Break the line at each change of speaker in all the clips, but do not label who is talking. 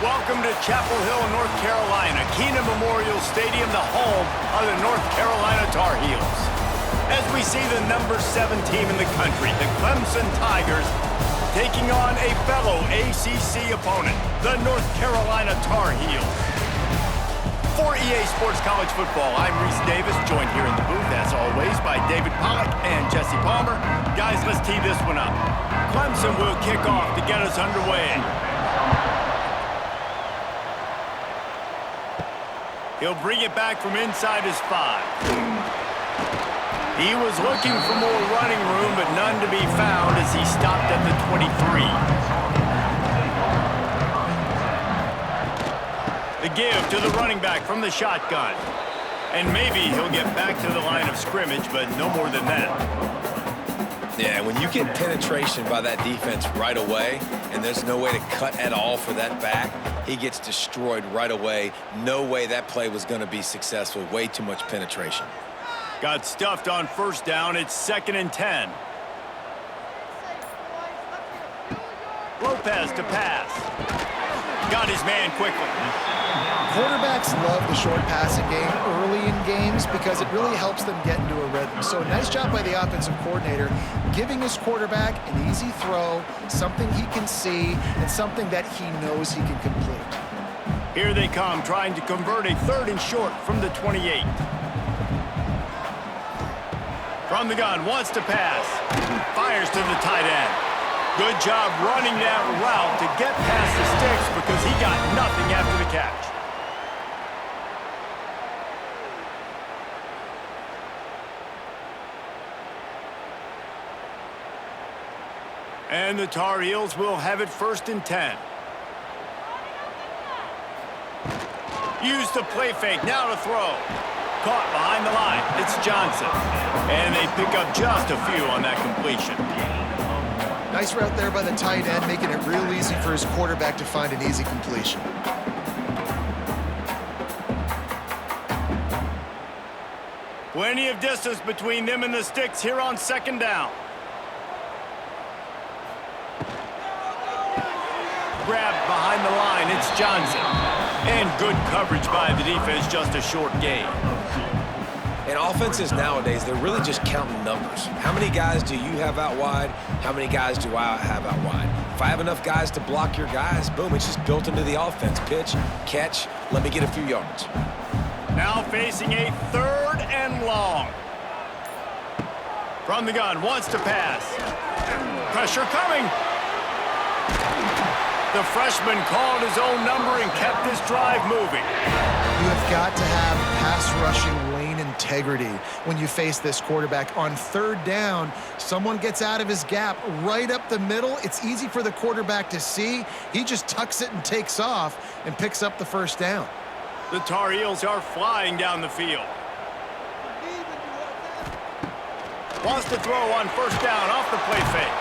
Welcome to Chapel Hill, North Carolina, Keenan Memorial Stadium, the home of the North Carolina Tar Heels. As we see the number 7 team in the country, the Clemson Tigers, taking on a fellow ACC opponent, the North Carolina Tar Heels. For EA Sports College Football, I'm Reese Davis, joined here in the booth, as always, by David Pollack and Jesse Palmer. Guys, let's tee this one up. Clemson will kick off to get us underway. He'll bring it back from inside his 5. He was looking for more running room, but none to be found as he stopped at the 23. The give to the running back from the shotgun. And maybe he'll get back to the line of scrimmage, but no more than that.
Yeah, when you get penetration by that defense right away, and there's no way to cut at all for that back, he gets destroyed right away. No way that play was going to be successful. Way too much penetration.
Got stuffed on first down. It's 2nd and 10. Lopez to pass. Got his man quickly.
Quarterbacks love the short passing game early in games because it really helps them get into a rhythm. So nice job by the offensive coordinator giving his quarterback an easy throw, something he can see, and something that he knows he can complete.
Here they come, trying to convert a 3rd and short from the 28. From the gun, wants to pass. Fires to the tight end. Good job running that route to get past the sticks because he got nothing after the catch. And the Tar Heels will have it 1st and 10. Use the play fake, now to throw. Caught behind the line, it's Johnson. And they pick up just a few on that completion.
Nice route there by the tight end, making it real easy for his quarterback to find an easy completion.
Plenty of distance between them and the sticks here on 2nd down. Grabbed behind the line, it's Johnson. And good coverage by the defense, just a short gain.
And offenses nowadays, they're really just counting numbers. How many guys do you have out wide? How many guys do I have out wide? If I have enough guys to block your guys, boom, it's just built into the offense. Pitch, catch, let me get a few yards.
Now facing a 3rd and long. From the gun, wants to pass. Pressure coming. The freshman called his own number and kept this drive moving.
You have got to have pass rushing lane integrity when you face this quarterback. On 3rd down, someone gets out of his gap right up the middle. It's easy for the quarterback to see. He just tucks it and takes off and picks up the 1st down.
The Tar Heels are flying down the field. Wants to throw on 1st down off the play fake.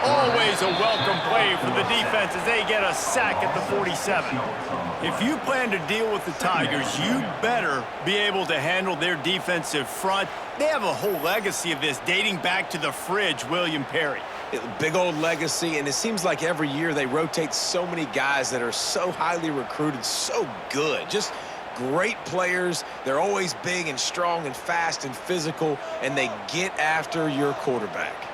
Always a welcome play for the defense as they get a sack at the 47. If you plan to deal with the Tigers, you better be able to handle their defensive front. They have a whole legacy of this dating back to the fridge, William Perry.
Big old legacy, and it seems like every year they rotate so many guys that are so highly recruited, so good. Just great players. They're always big and strong and fast and physical, and they get after your quarterback.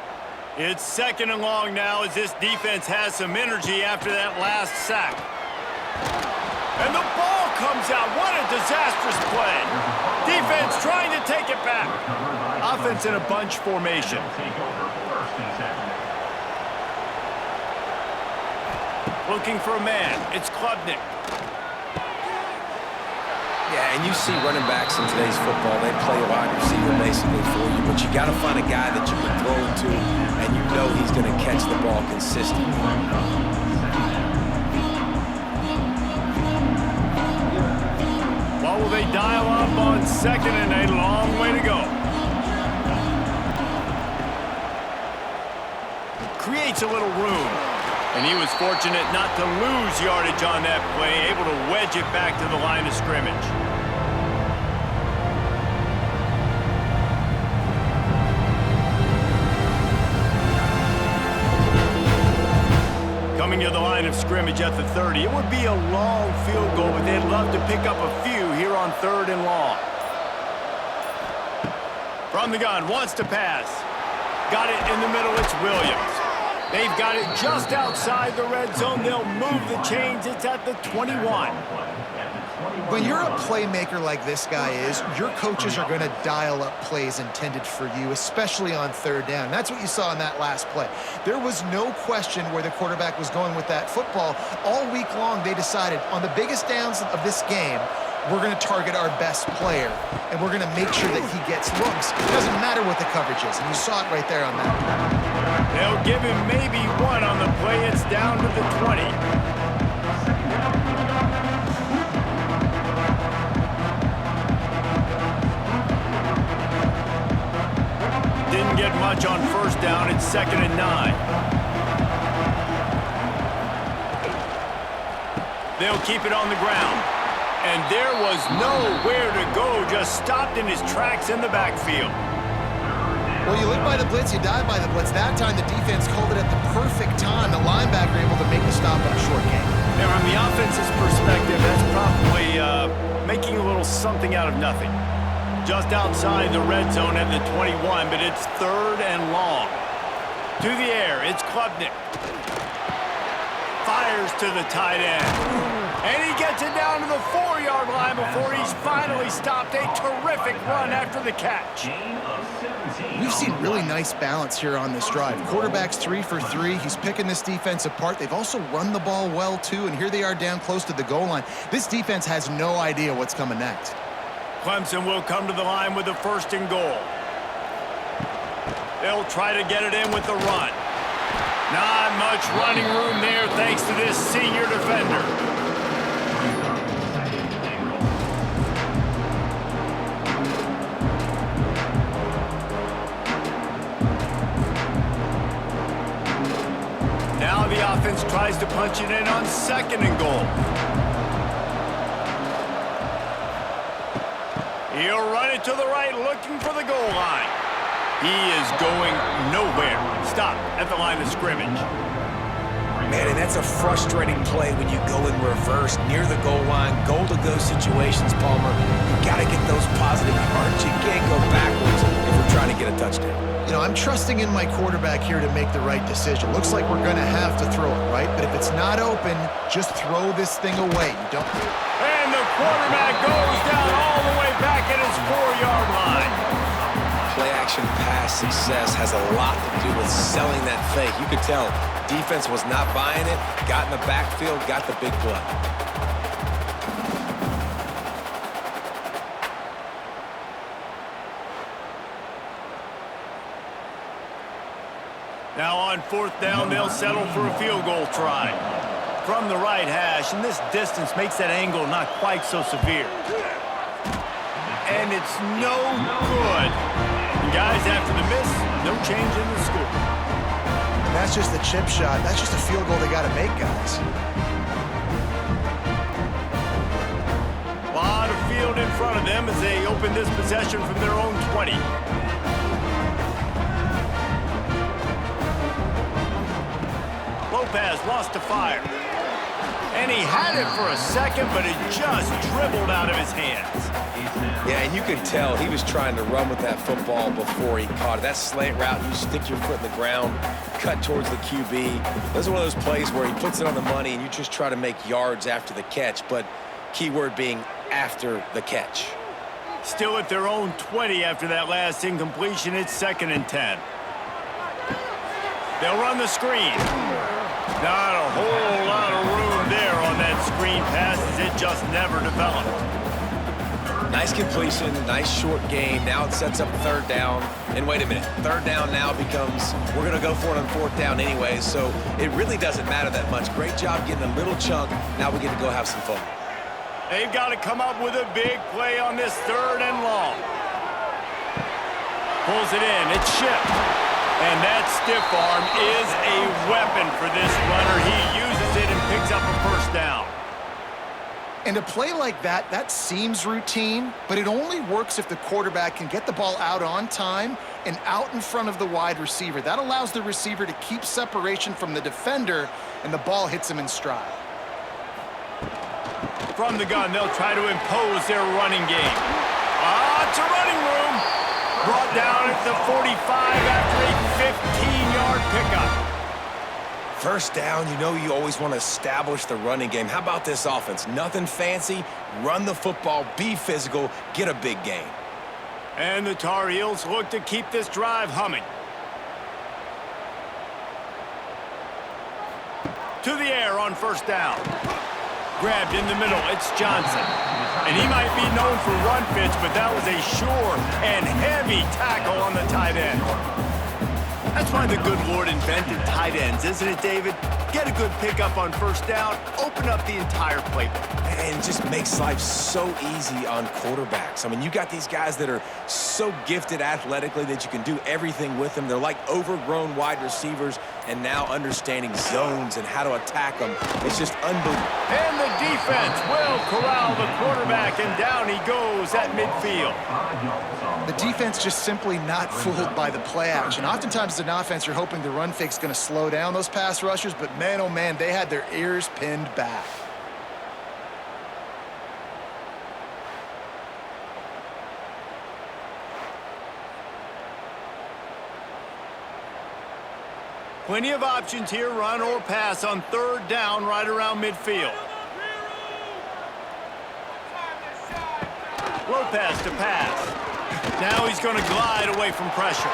It's 2nd and long now as this defense has some energy after that last sack. And the ball comes out. What a disastrous play. Defense trying to take it back. Offense in a bunch formation. Looking for a man. It's Klubnik.
Yeah, and you see running backs in today's football, they play a wide receiver basically for you, but you got to find a guy that you can throw to, and you know he's going to catch the ball consistently.
What will they dial up on 2nd and a long way to go? Creates a little room. And he was fortunate not to lose yardage on that play, able to wedge it back to the line of scrimmage. coming to the line of scrimmage at the 30. It would be a long field goal, but they'd love to pick up a few here on 3rd and long. From the gun, wants to pass. Got it in the middle, it's Williams. They've got it just outside the red zone. They'll move the chains. It's at the 21.
When you're a playmaker like this guy is, your coaches are going to dial up plays intended for you, especially on 3rd down. That's what you saw in that last play. There was no question where the quarterback was going with that football. All week long, they decided on the biggest downs of this game, we're going to target our best player, and we're going to make sure that he gets looks. It doesn't matter what the coverage is, and you saw it right there on that.
They'll give him maybe one on the play. It's down to the 20. Didn't get much on 1st down. It's 2nd and 9. They'll keep it on the ground. And there was nowhere to go, just stopped in his tracks in the backfield.
Well, you live by the blitz, you die by the blitz. That time the defense called it at the perfect time. The linebacker able to make the stop on a short game.
Now, from the offense's perspective, that's probably making a little something out of nothing. Just outside the red zone at the 21, but it's 3rd and long. To the air, it's Klubnik. Fires to the tight end. And he gets it down to the 4-yard line before he's finally stopped. A terrific run after the catch.
We've seen really nice balance here on this drive. Quarterback's 3 for 3. He's picking this defense apart. They've also run the ball well, too, and here they are down close to the goal line. This defense has no idea what's coming next.
Clemson will come to the line with the 1st and goal. They'll try to get it in with the run. Not much running room there thanks to this senior defender. Now the offense tries to punch it in on 2nd and goal. He'll run it to the right, looking for the goal line. He is going nowhere. Stop at the line of scrimmage.
Man, and that's a frustrating play when you go in reverse near the goal line. Goal-to-go situations, Palmer. You got to get those positive yards. You can't go backwards if we're trying to get a touchdown.
You know, I'm trusting in my quarterback here to make the right decision. Looks like we're going to have to throw it, right? But if it's not open, just throw this thing away. You don't.
And the quarterback goes down all the way back at his 4-yard line.
Play-action pass success has a lot to do with selling that fake. You could tell defense was not buying it, got in the backfield, got the big play.
Now on 4th down, they'll settle for a field goal try. From the right hash, and this distance makes that angle not quite so severe. And it's no good. And guys, after the miss, no change in the score.
That's just a chip shot. That's just a field goal they got to make, guys.
A lot of field in front of them as they open this possession from their own 20. Lopez lost to fire. And he had it for a second, but it just dribbled out of his hands.
Yeah, and you could tell he was trying to run with that football before he caught it. That slant route, you stick your foot in the ground, cut towards the QB. Those are one of those plays where he puts it on the money and you just try to make yards after the catch, but key word being after the catch.
Still at their own 20 after that last incompletion. It's 2nd and 10. They'll run the screen. Not a whole lot of room there on that screen pass as it just never developed.
Nice completion, nice short game. Now it sets up 3rd down. And wait a minute, 3rd down now becomes, we're going to go for it on 4th down anyway, so it really doesn't matter that much. Great job getting a little chunk. Now we get to go have some fun.
They've got to come up with a big play on this 3rd and long. Pulls it in, it's shipped. And that stiff arm is a weapon for this runner. He uses it and picks up a 1st down.
And a play like that, that seems routine, but it only works if the quarterback can get the ball out on time and out in front of the wide receiver. That allows the receiver to keep separation from the defender, and the ball hits him in stride.
From the gun, they'll try to impose their running game. It's a running room. Brought down at the 45 after a 15-yard pickup.
First down, you know you always want to establish the running game. How about this offense? Nothing fancy. Run the football, be physical, get a big gain.
And the Tar Heels look to keep this drive humming. To the air on first down. Grabbed in the middle, it's Johnson. And he might be known for run fits, but that was a sure and heavy tackle on the tight end. That's why the good Lord invented tight ends, isn't it, David? Get a good pickup on first down, open up the entire playbook.
And just makes life so easy on quarterbacks. I mean, you got these guys that are so gifted athletically that you can do everything with them. They're like overgrown wide receivers, and now understanding zones and how to attack them. It's just unbelievable.
And the defense will corral the quarterback, and down he goes at midfield.
The defense just simply not fooled by the play action. Oftentimes as an offense, you're hoping the run fake's going to slow down those pass rushers, but man, oh man, they had their ears pinned back.
Plenty of options here, run or pass on third down right around midfield. Lopez to pass. Now he's going to glide away from pressure.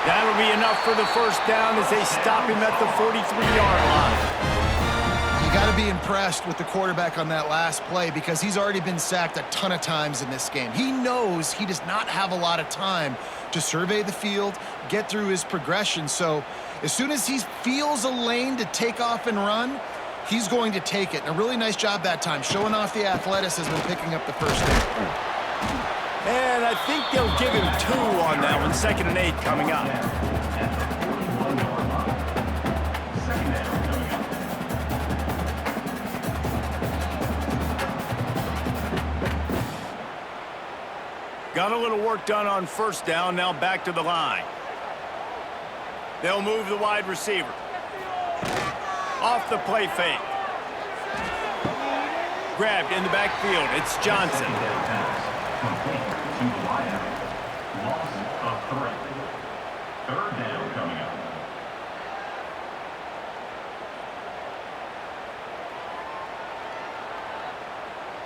That'll be enough for the first down as they stop him at the 43-yard line.
You got to be impressed with the quarterback on that last play because he's already been sacked a ton of times in this game. He knows he does not have a lot of time to survey the field, get through his progression. So as soon as he feels a lane to take off and run, he's going to take it. And a really nice job that time, showing off the athleticism and picking up the first down.
And I think they'll give him 2 on that one. 2nd and 8 coming up. Got a little work done on first down, now back to the line. They'll move the wide receiver. Off the play fake. Grabbed in the backfield, it's Johnson.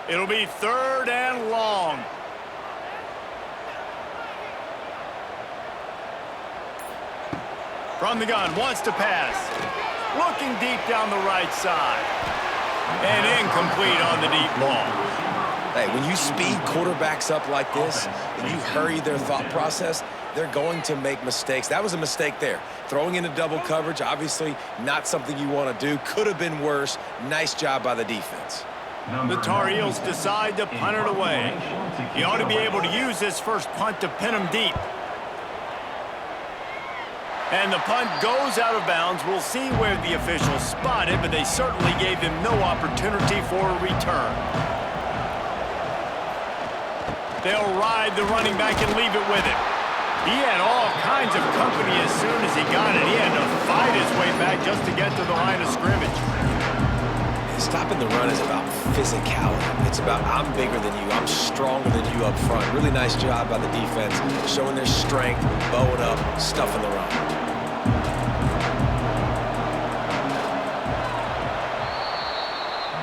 It'll be 3rd and long. From the gun, wants to pass. Looking deep down the right side. And incomplete on the deep ball.
Hey, when you speed quarterbacks up like this and you hurry their thought process, they're going to make mistakes. That was a mistake there. Throwing into double coverage, obviously not something you want to do. Could have been worse. Nice job by the defense.
The Tar Heels decide to punt it away. He ought to be able to use this first punt to pin him deep. And the punt goes out of bounds. We'll see where the officials spot it, but they certainly gave him no opportunity for a return. They'll ride the running back and leave it with him. He had all kinds of company as soon as he got it. He had to fight his way back just to get to the line of scrimmage.
Stopping the run is about physicality. It's about I'm bigger than you, I'm stronger than you up front. Really nice job by the defense, showing their strength, bowing up, stuffing the run.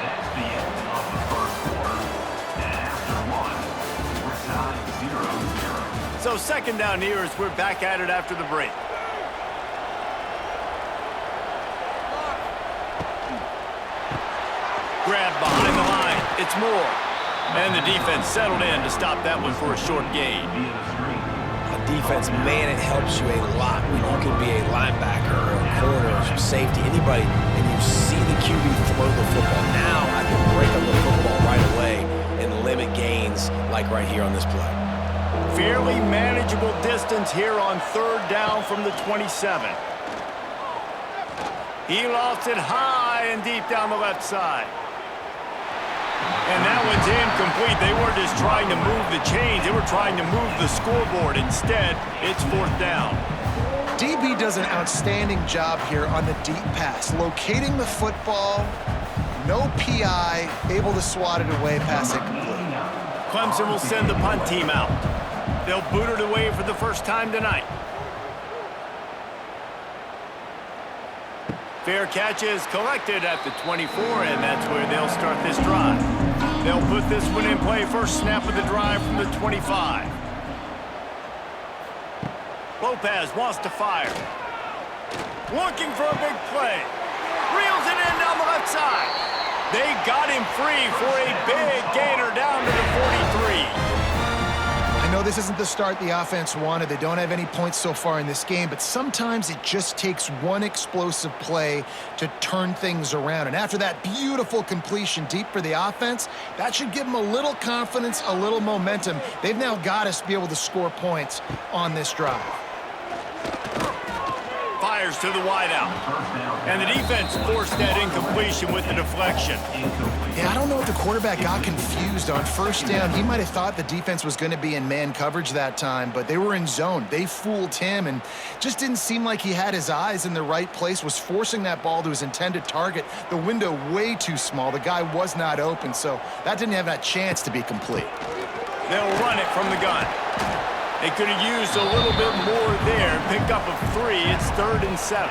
That's the end of the first quarter. And after one, we're tied 0-0.
So 2nd down here as we're back at it after the break. Grab behind the line. It's Moore. And the defense settled in to stop that one for a short gain.
On defense, man, it helps you a lot when you can be a linebacker or a corner or some safety, anybody, and you see the QB throw the football. Now I can break up the football right away and limit gains like right here on this play.
Fairly manageable distance here on 3rd down from the 27. He lofts it high and deep down the left side. And that one's incomplete. They weren't just trying to move the chains. They were trying to move the scoreboard. Instead, it's 4th down.
DB does an outstanding job here on the deep pass, locating the football, no PI, able to swat it away, pass incomplete.
Clemson will send the punt team out. They'll boot it away for the first time tonight. Fair catch is collected at the 24, and that's where they'll start this drive. They'll put this one in play first snap of the drive from the 25. Lopez wants to fire. Looking for a big play. Reels it in down the left side. They got him free for a big gainer down to the 43.
I know this isn't the start the offense wanted. They don't have any points so far in this game, but sometimes it just takes one explosive play to turn things around. And after that beautiful completion deep for the offense, that should give them a little confidence, a little momentum. They've now got us to be able to score points on this drive.
Fires to the wideout. And the defense forced that incompletion with the deflection.
Yeah, I don't know if the quarterback got confused on first down. He might have thought the defense was going to be in man coverage that time, but they were in zone. They fooled him and just didn't seem like he had his eyes in the right place, was forcing that ball to his intended target. The window way too small. The guy was not open, so that didn't have that chance to be complete.
They'll run it from the gun. They could have used a little bit more there. Pick up of 3. It's 3rd and 7.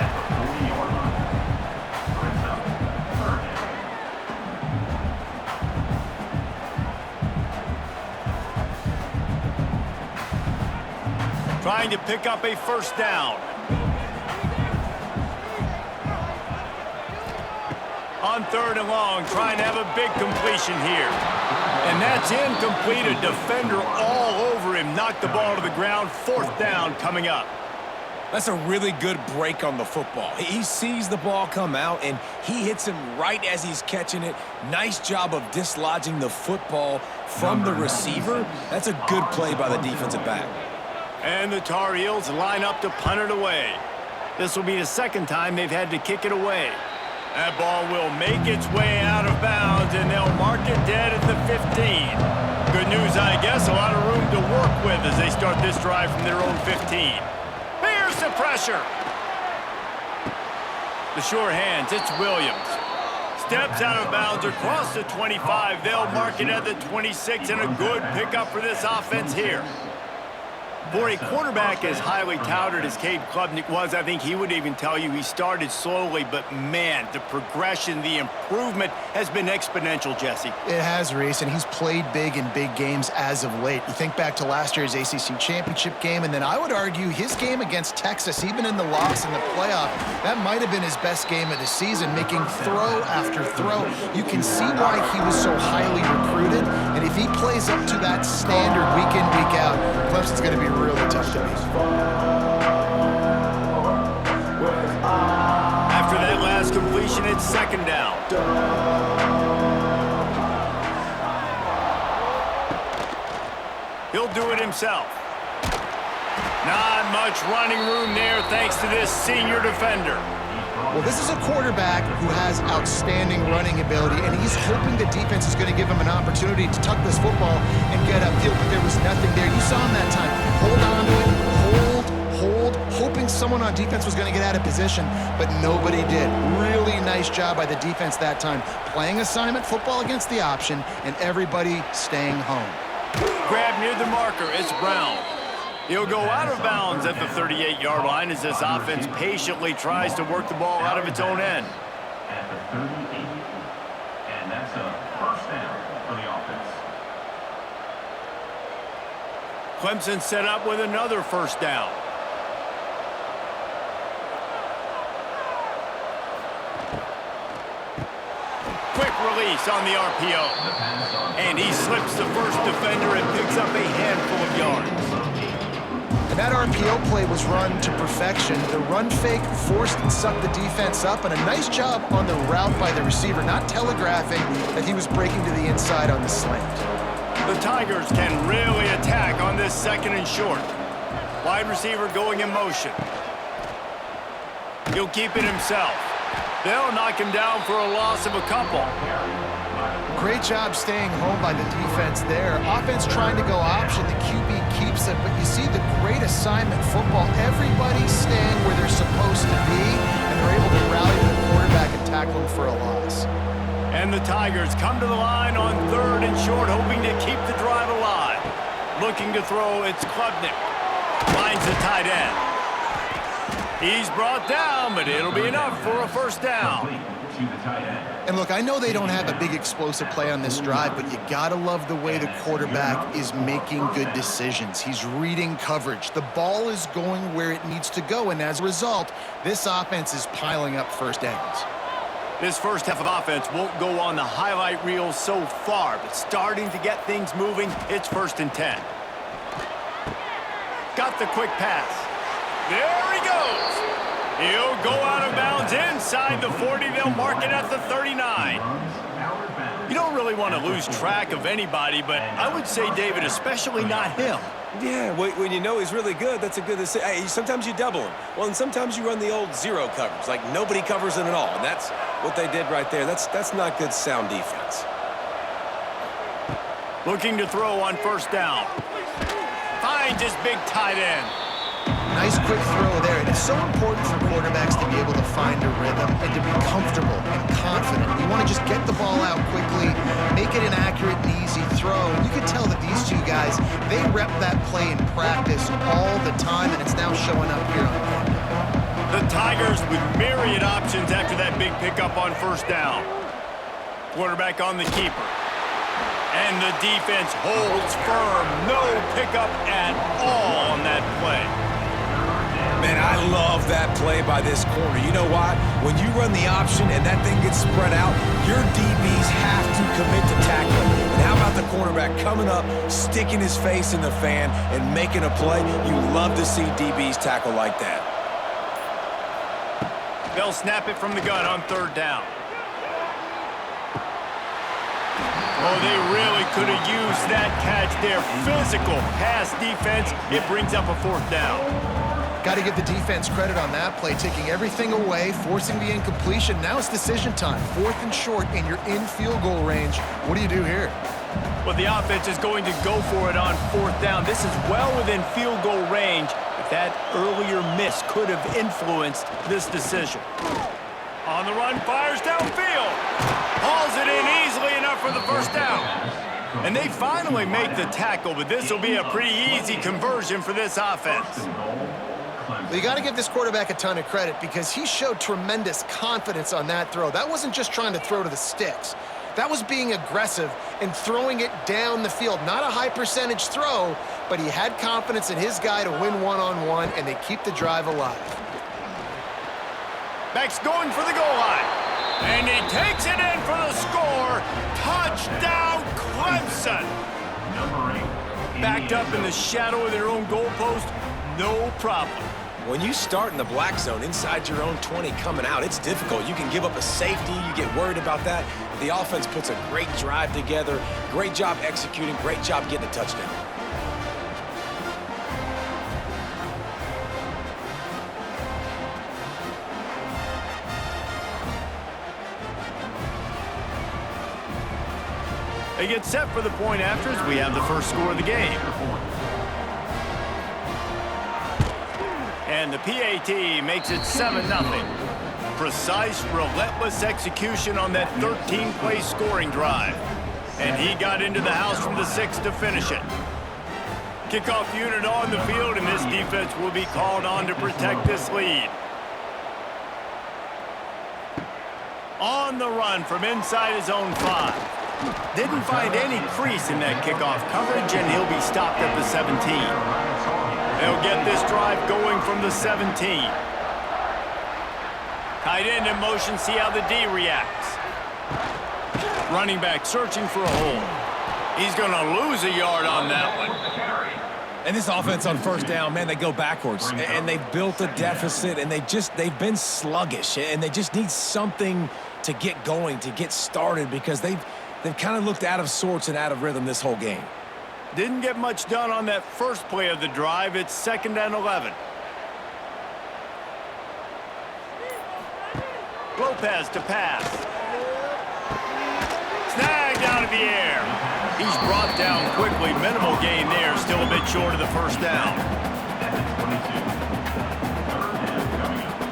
Trying to pick up a first down. On 3rd and long, trying to have a big completion here. And that's incomplete. A defender all over him. Knocked the ball to the ground. 4th down coming up.
That's a really good break on the football. He sees the ball come out, and he hits him right as he's catching it. Nice job of dislodging the football from the receiver. That's a good play by the defensive back.
And the Tar Heels line up to punt it away. This will be the 2nd time they've had to kick it away. That ball will make its way out of bounds, and they'll mark it dead at the 15. Good news, I guess, a lot of room to work with as they start this drive from their own 15. Here's the pressure. The sure hands, it's Williams. Steps out of bounds across the 25. They'll mark it at the 26, and a good pickup for this offense here. For a quarterback as highly touted as Cade Klubnik was, I think he would even tell you he started slowly, but man, the progression, the improvement has been exponential, Jesse.
It has, Reese, and he's played big in big games as of late. You think back to last year's ACC championship game, and then I would argue his game against Texas, even in the loss in the playoff, that might have been his best game of the season, making throw after throw. You can see why he was so highly recruited, and if he plays up to that standard week in, week out, Clemson's going to be really tough to beat.
After that last completion, it's 2nd down. He'll do it himself. Not much running room there thanks to this senior defender.
Well, this is a quarterback who has outstanding running ability, and he's hoping the defense is going to give him an opportunity to tuck this football and get upfield, but there was nothing there. You saw him that time. Hold on to it, hold, hoping someone on defense was going to get out of position, but nobody did. Really nice job by the defense that time. Playing assignment football against the option, and everybody staying home.
Grab near the marker, it's Brown. He'll go out of bounds at the 38-yard line as this offense patiently tries to work the ball out of its own end.
At the 38, and that's a first down for the offense.
Clemson set up with another first down. Quick release on the RPO. And he slips the first defender and picks up a handful of yards.
And that RPO play was run to perfection. The run fake forced and sucked the defense up, and a nice job on the route by the receiver, not telegraphing that he was breaking to the inside on the slant.
The Tigers can really attack on this 2nd and short. Wide receiver going in motion. He'll keep it himself. They'll knock him down for a loss of a couple.
Great job staying home by the defense there. Offense trying to go option. The QB keeps it, but you see the great assignment football. Everybody's staying where they're supposed to be, and they're able to rally to the quarterback and tackle him for a loss.
And the Tigers come to the line on 3rd and short, hoping to keep the drive alive. Looking to throw, it's Klubnik. Finds the tight end. He's brought down, but it'll be enough for a first down.
And look, I know they don't have a big explosive play on this drive, but you gotta love the way the quarterback is making good decisions. He's reading coverage. The ball is going where it needs to go, and as a result, this offense is piling up first downs.
This first half of offense won't go on the highlight reel so far, but starting to get things moving, it's 1st and 10. Got the quick pass. There he goes. He'll go out of bounds inside the 40. They'll mark it at the 39. You don't really want to lose track of anybody, but I would say, David, especially not him.
Yeah, when you know he's really good, that's a good decision. Hey, sometimes you double him. Well, and sometimes you run the old zero coverage, like nobody covers him at all. And that's what they did right there. That's not good sound defense.
Looking to throw on 1st down. Finds his big tight end.
Nice quick throw there, and it's so important for quarterbacks to be able to find a rhythm and to be comfortable and confident. You want to just get the ball out quickly, make it an accurate and easy throw. And you can tell that these two guys, they rep that play in practice all the time, and it's now showing up here on camera.
The Tigers with myriad options after that big pickup on 1st down. Quarterback on the keeper. And the defense holds firm. No pickup at all on that play.
Man, I love that play by this corner. You know why? When you run the option and that thing gets spread out, your DBs have to commit to tackling. And how about the cornerback coming up, sticking his face in the fan, and making a play? You love to see DBs tackle like that.
They'll snap it from the gun on 3rd down. Oh, they really could have used that catch there. Physical pass defense. It brings up a 4th down.
Got to give the defense credit on that play, taking everything away, forcing the incompletion. Now it's decision time. 4th and short, and you're in field goal range. What do you do here?
Well, the offense is going to go for it on 4th down. This is well within field goal range, but that earlier miss could have influenced this decision. On the run, fires downfield. Hauls it in easily enough for the 1st down. And they finally make the tackle, but this will be a pretty easy conversion for this offense.
Well, you got to give this quarterback a ton of credit because he showed tremendous confidence on that throw. That wasn't just trying to throw to the sticks. That was being aggressive and throwing it down the field. Not a high percentage throw, but he had confidence in his guy to win one-on-one, and they keep the drive alive.
Back's going for the goal line. And he takes it in for the score. Touchdown, Clemson. Backed up in the shadow of their own goalpost, no problem.
When you start in the black zone inside your own 20 coming out, it's difficult. You can give up a safety. You get worried about that. The offense puts a great drive together. Great job executing. Great job getting a touchdown.
They get set for the point after as we have the first score of the game. And the PAT makes it 7-0. Precise, relentless execution on that 13-play scoring drive. And he got into the house from the 6 to finish it. Kickoff unit on the field, and this defense will be called on to protect this lead. On the run from inside his own 5. Didn't find any crease in that kickoff coverage, and he'll be stopped at the 17. They'll get this drive going from the 17. Tight end in motion, see how the D reacts. Running back searching for a hole. He's going to lose a yard on that one.
And this offense on 1st down, man, they go backwards. And they've built a deficit, and they've been sluggish. And they just need something to get going, to get started, because they've kind of looked out of sorts and out of rhythm this whole game.
Didn't get much done on that first play of the drive. It's 2nd and 11. Lopez to pass. Snagged out the air. He's brought down quickly. Minimal gain there. Still a bit short of the first down.
At 22. Third down coming up.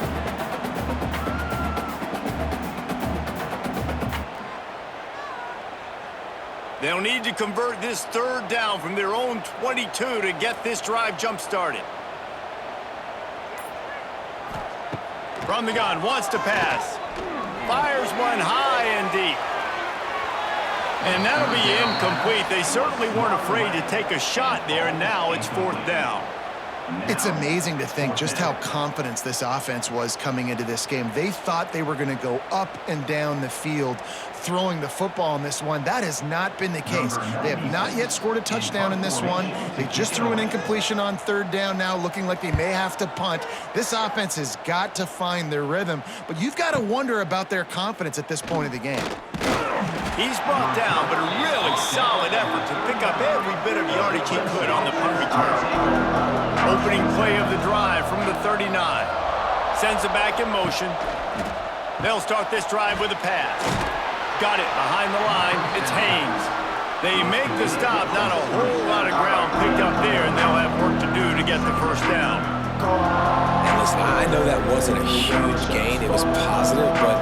They'll need to convert this third down from their own 22 to get this drive jump-started. From the gun, wants to pass. Fires one high and deep. And that'll be incomplete. They certainly weren't afraid to take a shot there, and now it's fourth down.
It's amazing to think just how confident this offense was coming into this game. They thought they were going to go up and down the field throwing the football in this one. That has not been the case. They have not yet scored a touchdown in this one. They just threw an incompletion on third down now, looking like they may have to punt. This offense has got to find their rhythm, but you've got to wonder about their confidence at this point of the game.
He's brought down, but a really solid effort to pick up every bit of yardage he could on the punt return. Opening play of the drive from the 39. Sends it back in motion. They'll start this drive with a pass. Got it behind the line. It's Haynes. They make the stop. Not a whole lot of ground picked up there, and they'll have work to do to get the first down.
And listen, I know that wasn't a huge gain. It was positive, but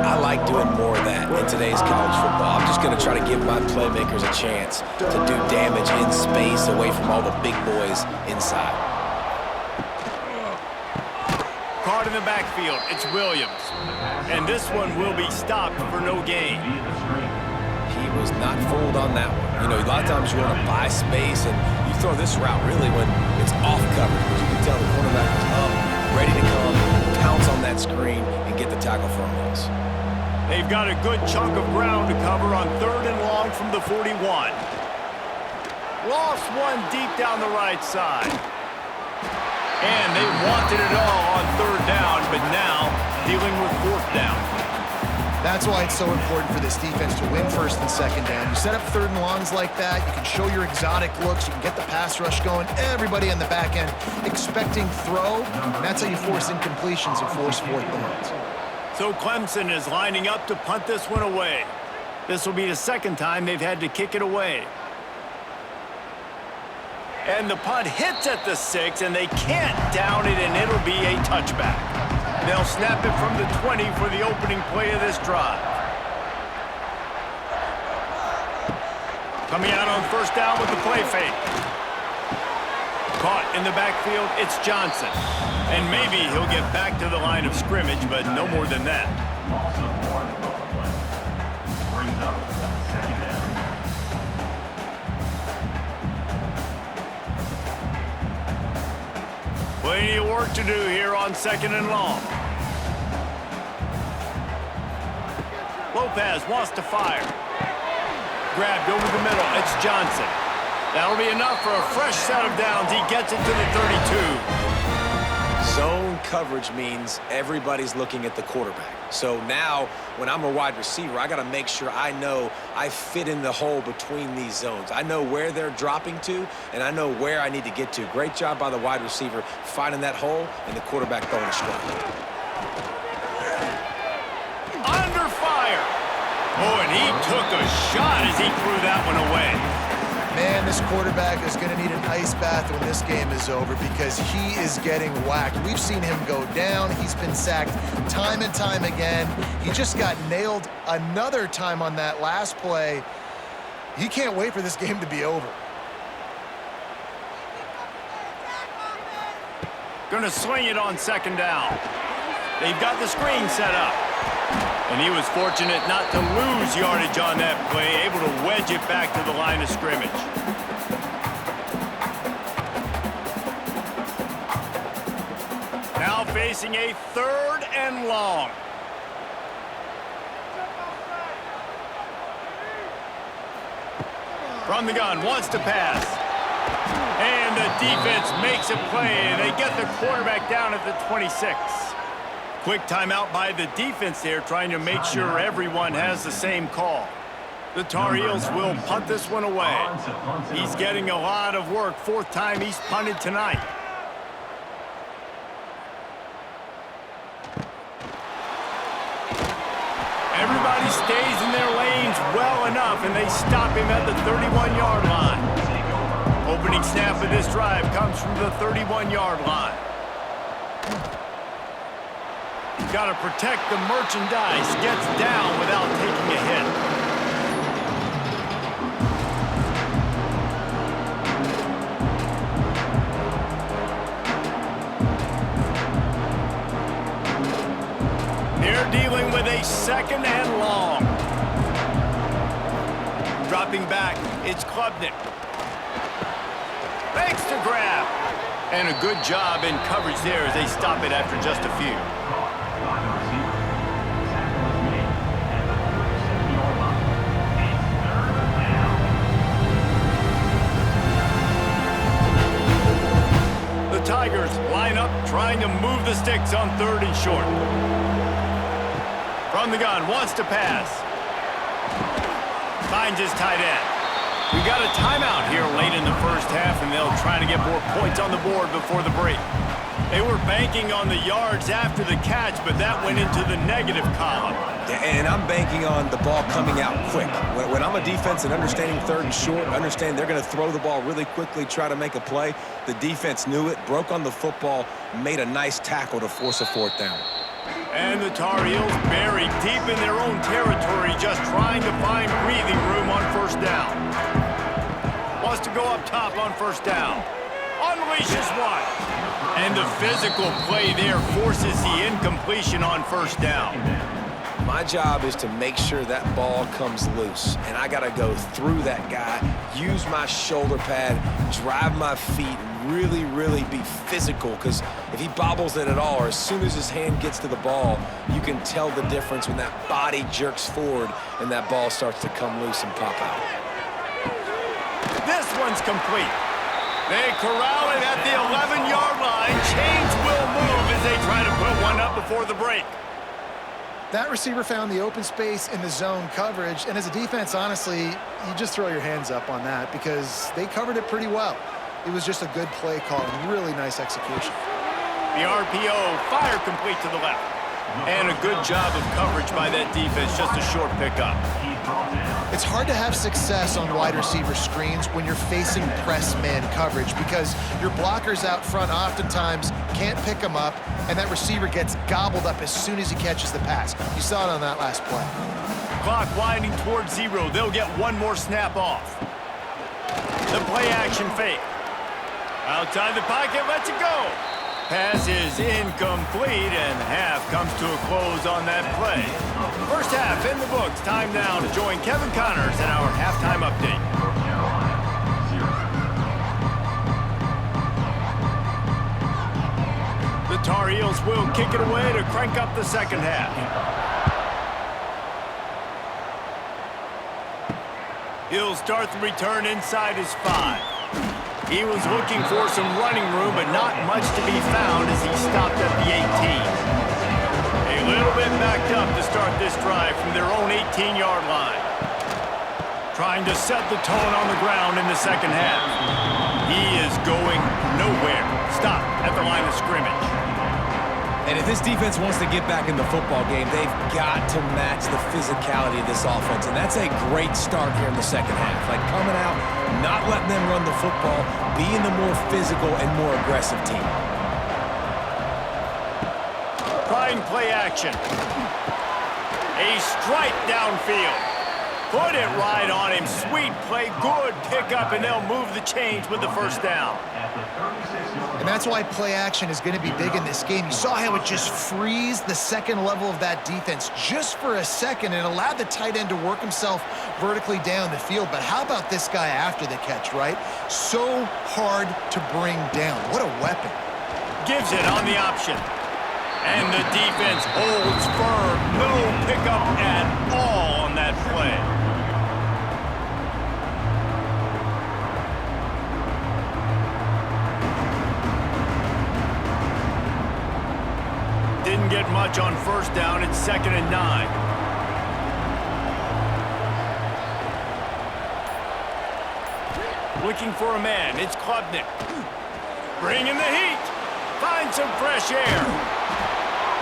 I like doing more of that in today's college football. I'm just going to try to give my playmakers a chance to do damage in space away from all the big boys inside.
Caught in the backfield. It's Williams. And this one will be stopped for no gain.
He was not fooled on that one. You know, a lot of times you want to buy space, and you throw this route really when it's off coverage. But you can tell the cornerback is up, ready to come, pounce on that screen, and get the tackle for a loss.
They've got a good chunk of ground to cover on third and long from the 41. Lost one deep down the right side. And they wanted it all on third down, but now dealing with fourth down.
That's why it's so important for this defense to win first and second down. You set up third and longs like that, you can show your exotic looks, you can get the pass rush going, everybody in the back end expecting throw, and that's how you force incompletions and force fourth downs.
So Clemson is lining up to punt this one away. This will be the second time they've had to kick it away. And the punt hits at the 6, and they can't down it, and it'll be a touchback. They'll snap it from the 20 for the opening play of this drive. Coming out on first down with the play fake. Caught in the backfield, it's Johnson. And maybe he'll get back to the line of scrimmage, but no more than that.
Brings up second down.
Plenty of work to do here on second and long. Lopez wants to fire. Grabbed over the middle. It's Johnson. That'll be enough for a fresh set of downs. He gets it to the 32.
Zone coverage means everybody's looking at the quarterback. So now, when I'm a wide receiver, I got to make sure I know I fit in the hole between these zones. I know where they're dropping to, and I know where I need to get to. Great job by the wide receiver finding that hole, and the quarterback throwing a strike.
Under fire. Oh, and he took a shot as he threw that one away.
Man, this quarterback is going to need an ice bath when this game is over because he is getting whacked. We've seen him go down. He's been sacked time and time again. He just got nailed another time on that last play. He can't wait for this game to be over.
Gonna swing it on second down. They've got the screen set up. And he was fortunate not to lose yardage on that play, able to wedge it back to the line of scrimmage. Now facing a third and long. From the gun, wants to pass. And the defense makes a play, and they get the quarterback down at the 26. Quick timeout by the defense there, trying to make sure everyone has the same call. The Tar Heels will punt this one away. He's getting a lot of work. Fourth time he's punted tonight. Everybody stays in their lanes well enough and they stop him at the 31-yard line. Opening snap of this drive comes from the 31-yard line. Got to protect the merchandise. Gets down without taking a hit. They're dealing with a second and long. Dropping back, it's Klubnik. Makes the grab. And a good job in coverage there as they stop it after just a few. The Tigers line up trying to move the sticks on 3rd and short. From the gun, wants to pass. Finds his tight end. We got a timeout here late in the first half, and they'll try to get more points on the board before the break. They were banking on the yards after the catch, but that went into the negative column.
And I'm banking on the ball coming out quick. When I'm a defense and understanding 3rd and short, understand they're going to throw the ball really quickly, try to make a play. The defense knew it, broke on the football, made a nice tackle to force a 4th down.
And the Tar Heels buried deep in their own territory, just trying to find breathing room on 1st down. Wants to go up top on 1st down. Unleashes one. And the physical play there forces the incompletion on 1st down.
My job is to make sure that ball comes loose, and I got to go through that guy, use my shoulder pad, drive my feet, really, really be physical, because if he bobbles it at all, or as soon as his hand gets to the ball, you can tell the difference when that body jerks forward and that ball starts to come loose and pop out.
This one's complete. They corral it at the 11-yard line. Chains will move as they try to put one up before the break.
That receiver found the open space in the zone coverage, and as a defense, honestly, you just throw your hands up on that because they covered it pretty well. It was just a good play call and really nice execution.
The RPO, fire complete to the left. And a good job of coverage by that defense, just a short pickup.
It's hard to have success on wide receiver screens when you're facing press man coverage because your blockers out front oftentimes can't pick them up, and that receiver gets gobbled up as soon as he catches the pass. You saw it on that last play.
Clock winding towards 0. They'll get one more snap off. The play action fake. Outside the pocket, lets it go. Pass is incomplete, and half comes to a close on that play. First half in the books. Time now to join Kevin Connors in our halftime update. The Tar Heels will kick it away to crank up the second half. He'll start the return inside his 5. He was looking for some running room, but not much to be found as he stopped at the 18. A little bit backed up to start this drive from their own 18-yard line. Trying to set the tone on the ground in the second half. He is going nowhere. Stop at the line of scrimmage.
And if this defense wants to get back in the football game, they've got to match the physicality of this offense. And that's a great start here in the second half. Like coming out, not letting them run the football, being the more physical and more aggressive team.
Trying play action. A strike downfield. Put it right on him. Sweet play, good pickup, and they'll move the chains with the first down.
And that's why play action is going to be big in this game. You saw how it just freezed the second level of that defense just for a second and allowed the tight end to work himself vertically down the field. But how about this guy after the catch, right? So hard to bring down. What a weapon.
Gives it on the option. And the defense holds firm. No pickup at all on that play. Didn't get much on first down. It's 2nd and 9. Looking for a man. It's Klubnik. Bringing the heat. Find some fresh air.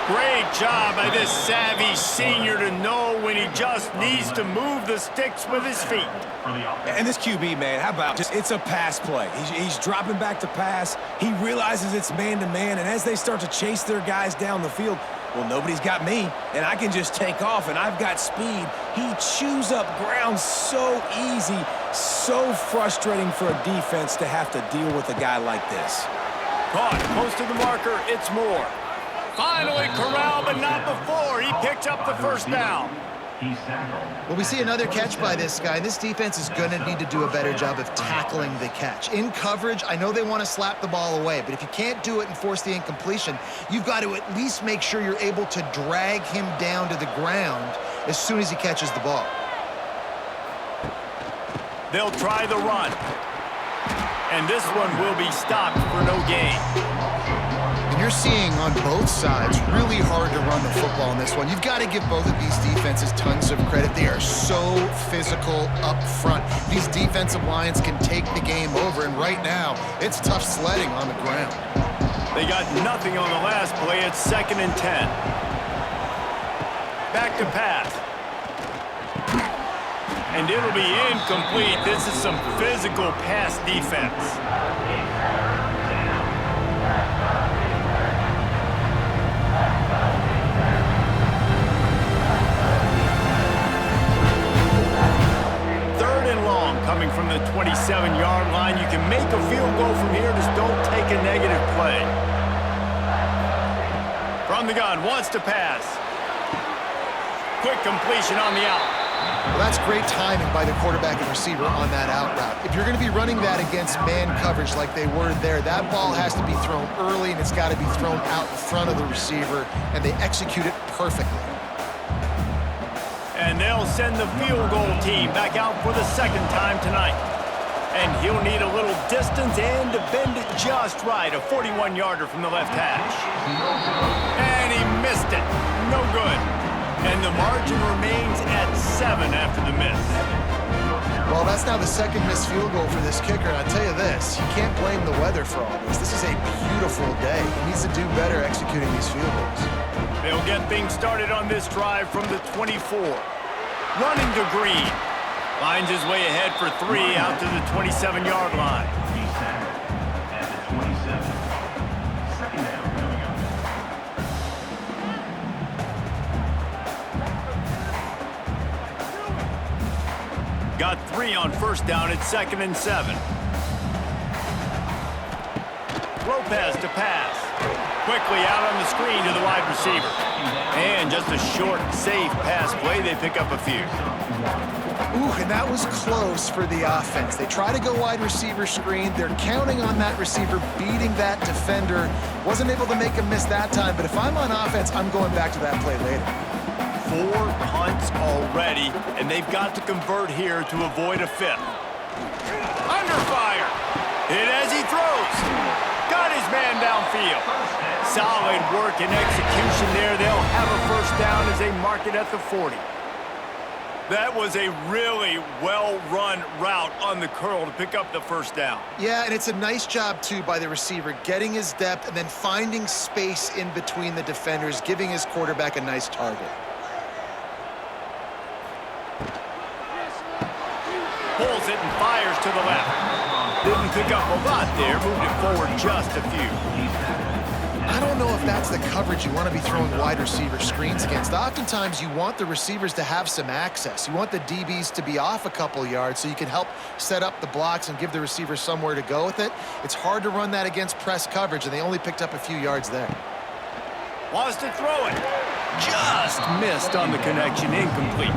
Great job by this savvy senior to know when he just needs to move the sticks with his feet.
And this QB, man, how about just it's a pass play. He's dropping back to pass. He realizes it's man-to-man, and as they start to chase their guys down the field, well, nobody's got me, and I can just take off, and I've got speed. He chews up ground so easy, so frustrating for a defense to have to deal with a guy like this.
Caught close to the marker, it's Moore. Finally corralled, but not before. He picked up the first down.
Well, we see another catch by this guy. This defense is going to need to do a better job of tackling the catch. In coverage, I know they want to slap the ball away, but if you can't do it and force the incompletion, you've got to at least make sure you're able to drag him down to the ground as soon as he catches the ball.
They'll try the run. And this one will be stopped for no gain.
And you're seeing on both sides really hard to run the football in this one. You've got to give both of these defenses tons of credit. They are so physical up front. These defensive lines can take the game over, and right now, it's tough sledding on the ground.
They got nothing on the last play. It's 2nd and 10. Back to pass. And it'll be incomplete. This is some physical pass defense. Coming from the 27-yard line. You can make a field goal from here. Just don't take a negative play. From the gun, wants to pass. Quick completion on the out.
Well, that's great timing by the quarterback and receiver on that out route. If you're going to be running that against man coverage like they were there, that ball has to be thrown early, and it's got to be thrown out in front of the receiver, and they execute it perfectly.
And they'll send the field goal team back out for the 2nd time tonight. And he'll need a little distance and to bend it just right. A 41-yarder from the left hash. And he missed it. No good. And the margin remains at 7 after the miss.
Well, that's now the 2nd missed field goal for this kicker. And I'll tell you this, you can't blame the weather for all this. This is a beautiful day. He needs to do better executing these field goals.
They'll get things started on this drive from the 24. Running to Green. Finds his way ahead for 3 out to the 27-yard line.
At the 27. 2nd down coming up.
Got 3 on 1st down at 2nd and 7. Lopez to pass. Quickly out on the screen to the wide receiver. And just a short, safe pass play. They pick up a few.
Ooh, and that was close for the offense. They try to go wide receiver screen. They're counting on that receiver beating that defender. Wasn't able to make him miss that time, but if I'm on offense, I'm going back to that play later.
4 punts already, and they've got to convert here to avoid a 5th. Under fire. Hit as he throws. Got his man downfield. Solid work and execution there. They'll have a 1st down as they mark it at the 40. That was a really well-run route on the curl to pick up the 1st down.
Yeah, and it's a nice job, too, by the receiver, getting his depth and then finding space in between the defenders, giving his quarterback a nice target.
Pulls it and fires to the left. Didn't pick up a lot there, moved it forward just a few.
I don't know if that's the coverage you want to be throwing wide receiver screens against. Oftentimes, you want the receivers to have some access. You want the DBs to be off a couple yards so you can help set up the blocks and give the receiver somewhere to go with it. It's hard to run that against press coverage, and they only picked up a few yards there.
Wants to throw it. Just missed on the connection, incomplete.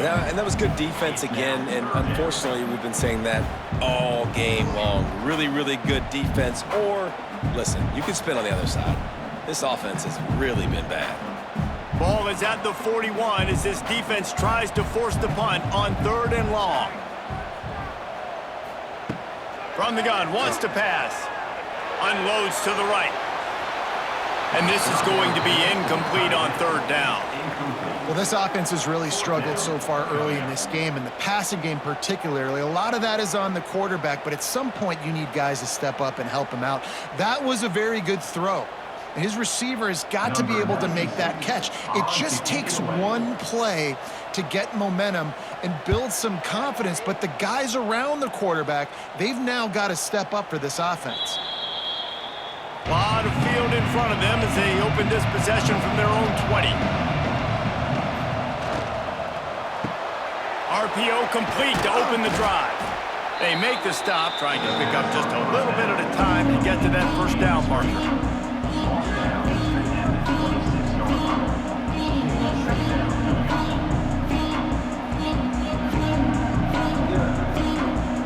And that was good defense again, and unfortunately, we've been saying that all game long. Really, really good defense, or, listen, you can spin on the other side. This offense has really been bad.
Ball is at the 41 as this defense tries to force the punt on 3rd and long. From the gun, wants to pass. Unloads to the right. And this is going to be incomplete on 3rd down.
Well, this offense has really struggled so far early in this game, and the passing game particularly. A lot of that is on the quarterback, but at some point you need guys to step up and help him out. That was a very good throw. and his receiver has got to be able to make that catch. It just takes one play to get momentum and build some confidence, but the guys around the quarterback, they've now got to step up for this offense.
A lot of field in front of them as they open this possession from their own 20. RPO complete to open the drive. They make the stop, trying to pick up just a little bit at a time to get to that first down marker.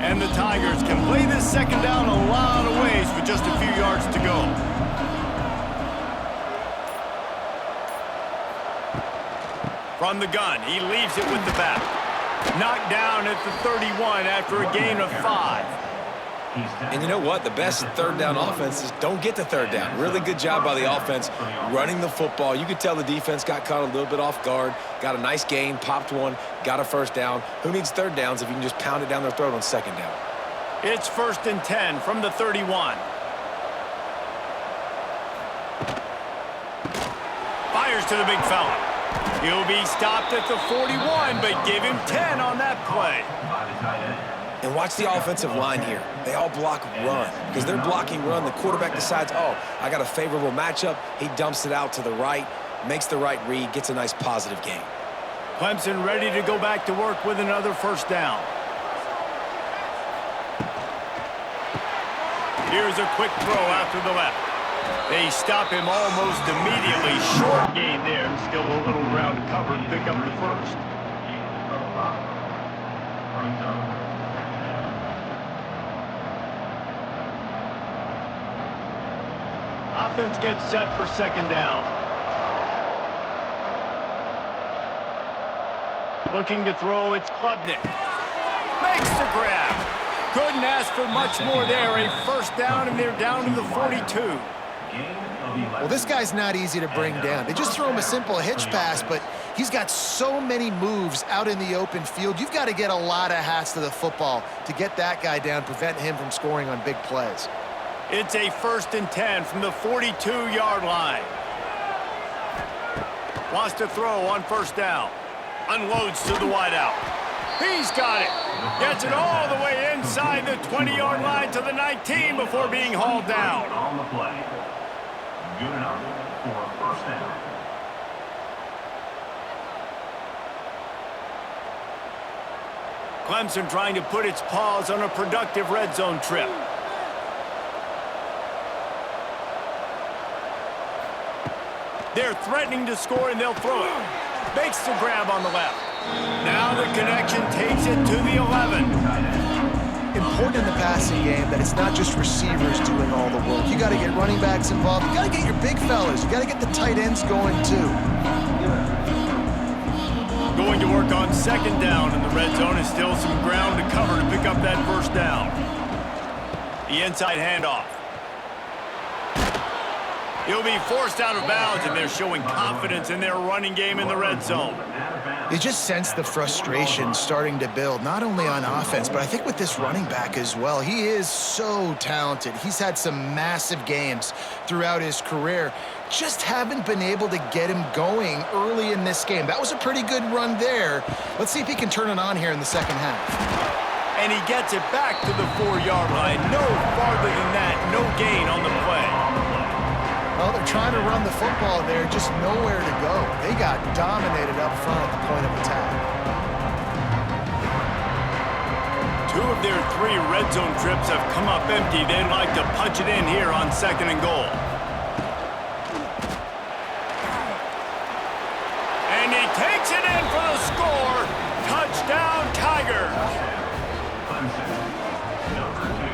And the Tigers can play this second down a lot of ways with just a few yards to go. From the gun, he leaves it with the back. Knocked down at the 31 after a gain of 5.
And you know what? The best third down offenses don't get the third down. Really good job by the offense running the football. You could tell the defense got caught a little bit off guard, got a nice gain, popped one, got a first down. Who needs third downs if you can just pound it down their throat on second down?
It's 1st and 10 from the 31. Fires to the big fella. He'll be stopped at the 41, but give him 10 on that play.
And watch the offensive line here. They all block run. Because they're blocking run, the quarterback decides, oh, I got a favorable matchup. He dumps it out to the right, makes the right read, gets a nice positive gain.
Clemson ready to go back to work with another first down. Here's a quick throw out to the left. They stop him almost immediately. Short gain there. Still a little ground to cover to pick up the first. Offense gets set for second down. Looking to throw, it's Klubnik. Makes the grab. Couldn't ask for much more there. A first down, and they're down to the 42.
Well, this guy's not easy to bring down. They just throw him a simple hitch pass, but he's got so many moves out in the open field. You've got to get a lot of hats to the football to get that guy down, prevent him from scoring on big plays.
It's a 1st and 10 from the 42-yard line. Wants to throw on first down. Unloads to the wideout. He's got it. Gets it all the way inside the 20-yard line to the 19 before being hauled down.
On the play. Good enough for a first down.
Clemson trying to put its paws on a productive red zone trip. They're threatening to score, and they'll throw it. Makes the grab on the left. Now the connection takes it to the 11.
Important in the passing game that it's not just receivers doing all the work. You got to get running backs involved. You got to get your big fellas. You got to get the tight ends going too.
Going to work on second down in the red zone, is still some ground to cover to pick up that first down. The inside handoff. He'll be forced out of bounds, and they're showing confidence in their running game in the red zone.
You just sense the frustration starting to build, not only on offense, but I think with this running back as well. He is so talented. He's had some massive games throughout his career. Just haven't been able to get him going early in this game. That was a pretty good run there. Let's see if he can turn it on here in the second half.
And he gets it back to the 4-yard line. No farther than that. No gain on the play.
Well, they're trying to run the football there, just nowhere to go. They got dominated up front at the point of attack.
2 of their 3 red zone trips have come up empty. They'd like to punch it in here on 2nd and goal. And he takes it in for the score. Touchdown, Tigers.
Clemson, number 2.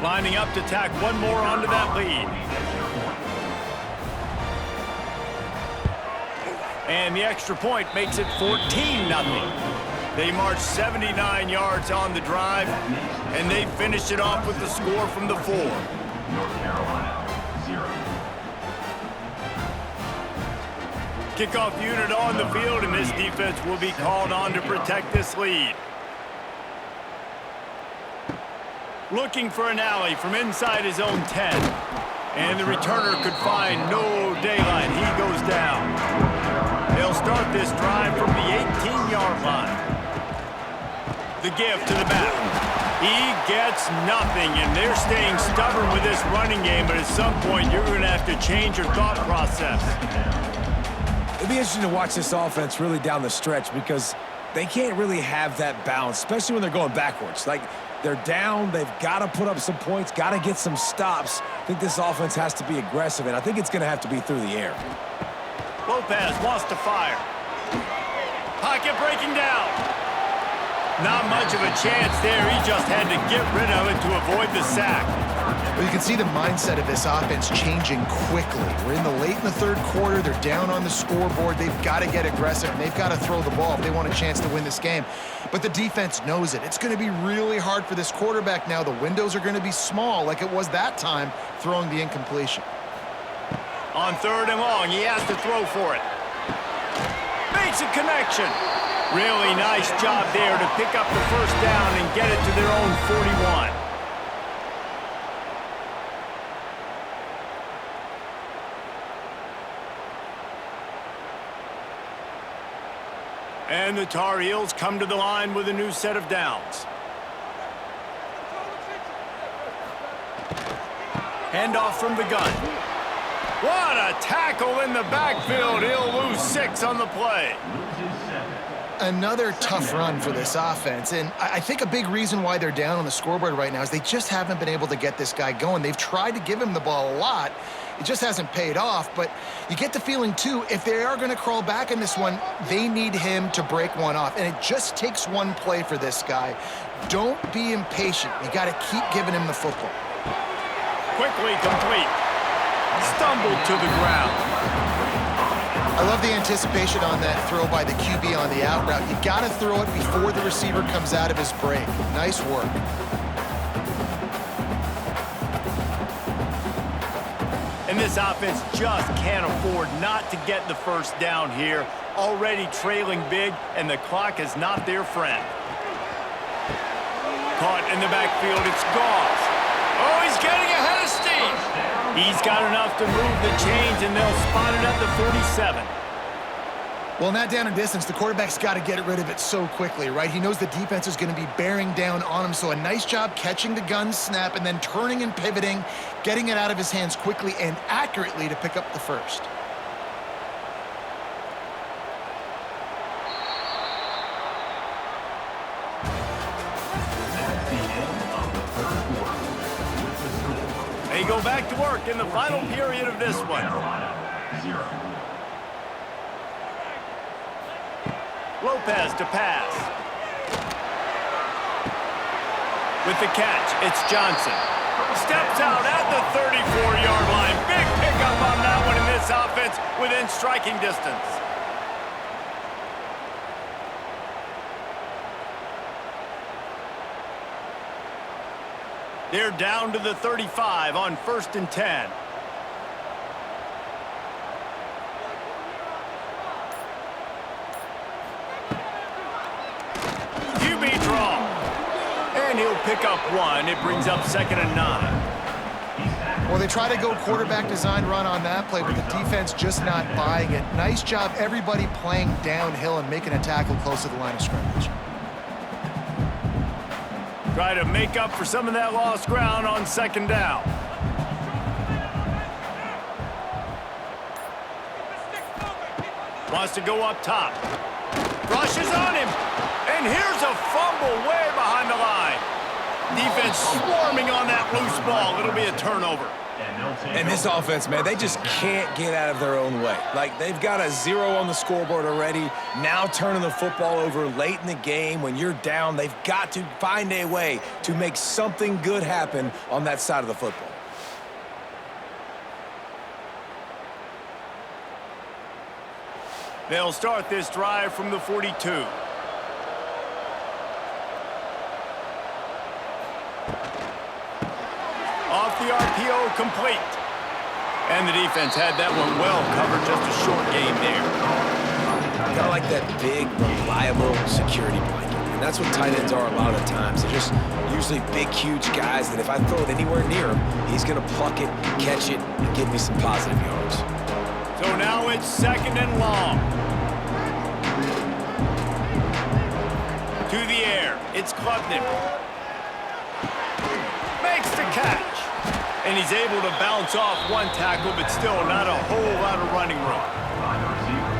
Lining up to tack one more onto that lead. And the extra point makes it 14-0. They marched 79 yards on the drive, and they finished it off with the score from the 4.
North Carolina, 0.
Kickoff unit on the field, and this defense will be called on to protect this lead. Looking for an alley from inside his own 10. And the returner could find no daylight. He goes down. They'll start this drive from the 18-yard line. The give to the back. He gets nothing, and they're staying stubborn with this running game, but at some point you're going to have to change your thought process.
It'll be interesting to watch this offense really down the stretch because they can't really have that balance, especially when they're going backwards. Like, they're down, they've got to put up some points, got to get some stops. I think this offense has to be aggressive, and I think it's going to have to be through the air.
Lopez wants to fire. Pocket breaking down. Not much of a chance there. He just had to get rid of it to avoid the sack.
Well, you can see the mindset of this offense changing quickly. We're late in the third quarter. They're down on the scoreboard. They've got to get aggressive, and they've got to throw the ball if they want a chance to win this game. But the defense knows it. It's going to be really hard for this quarterback now. The windows are going to be small like it was that time throwing the incompletion.
On 3rd and long, he has to throw for it. Makes a connection. Really nice job there to pick up the first down and get it to their own 41. And the Tar Heels come to the line with a new set of downs. Handoff from the gun. What a tackle in the backfield. He'll lose 6 on the play.
Another tough run for this offense, and I think a big reason why they're down on the scoreboard right now is they just haven't been able to get this guy going. They've tried to give him the ball a lot. It just hasn't paid off, but you get the feeling, too, if they are going to crawl back in this one, they need him to break one off, and it just takes one play for this guy. Don't be impatient. You got to keep giving him the football.
Quickly complete. Stumbled to the ground.
I love the anticipation on that throw by the QB on the out route. You got to throw it before the receiver comes out of his break. Nice work.
And this offense just can't afford not to get the first down here. Already trailing big, and the clock is not their friend. Caught in the backfield, it's Goss. Oh, he's getting ahead of steam. He's got enough to move the chains, and they'll spot it at the 47.
Well, in that down and distance, the quarterback's got to get rid of it so quickly, right? He knows the defense is going to be bearing down on him, so a nice job catching the gun snap and then turning and pivoting, getting it out of his hands quickly and accurately to pick up the first.
They go back to work in the final period of this one.
Carolina, 0.
Lopez to pass. With the catch, it's Johnson. Steps out at the 34-yard line. Big pickup on that one in this offense within striking distance. They're down to the 35 on 1st and 10. QB draw. And he'll pick up 1. It brings up 2nd and 9.
Well, they try to go quarterback design run on that play, but the defense just not buying it. Nice job, everybody playing downhill and making a tackle close to the line of scrimmage.
Try to make up for some of that lost ground on 2nd down. Wants to go up top. Rushes on him. And here's a fumble way behind the line. Defense swarming on that loose ball. It'll be a turnover.
And this offense, man, they just can't get out of their own way. Like, they've got a 0 on the scoreboard already. Now turning the football over late in the game when you're down, they've got to find a way to make something good happen on that side of the football.
They'll start this drive from the 42. Off the RPO, complete. And the defense had that one well covered, just a short game there.
Kind of like that big, reliable security blanket. And that's what tight ends are a lot of the times. They're just usually big, huge guys that if I throw it anywhere near him, he's going to pluck it, catch it, and give me some positive yards.
So now it's 2nd and long. To the air, it's Clemson. Makes the catch. And he's able to bounce off one tackle, but still not a whole lot of running room.
By the receiver.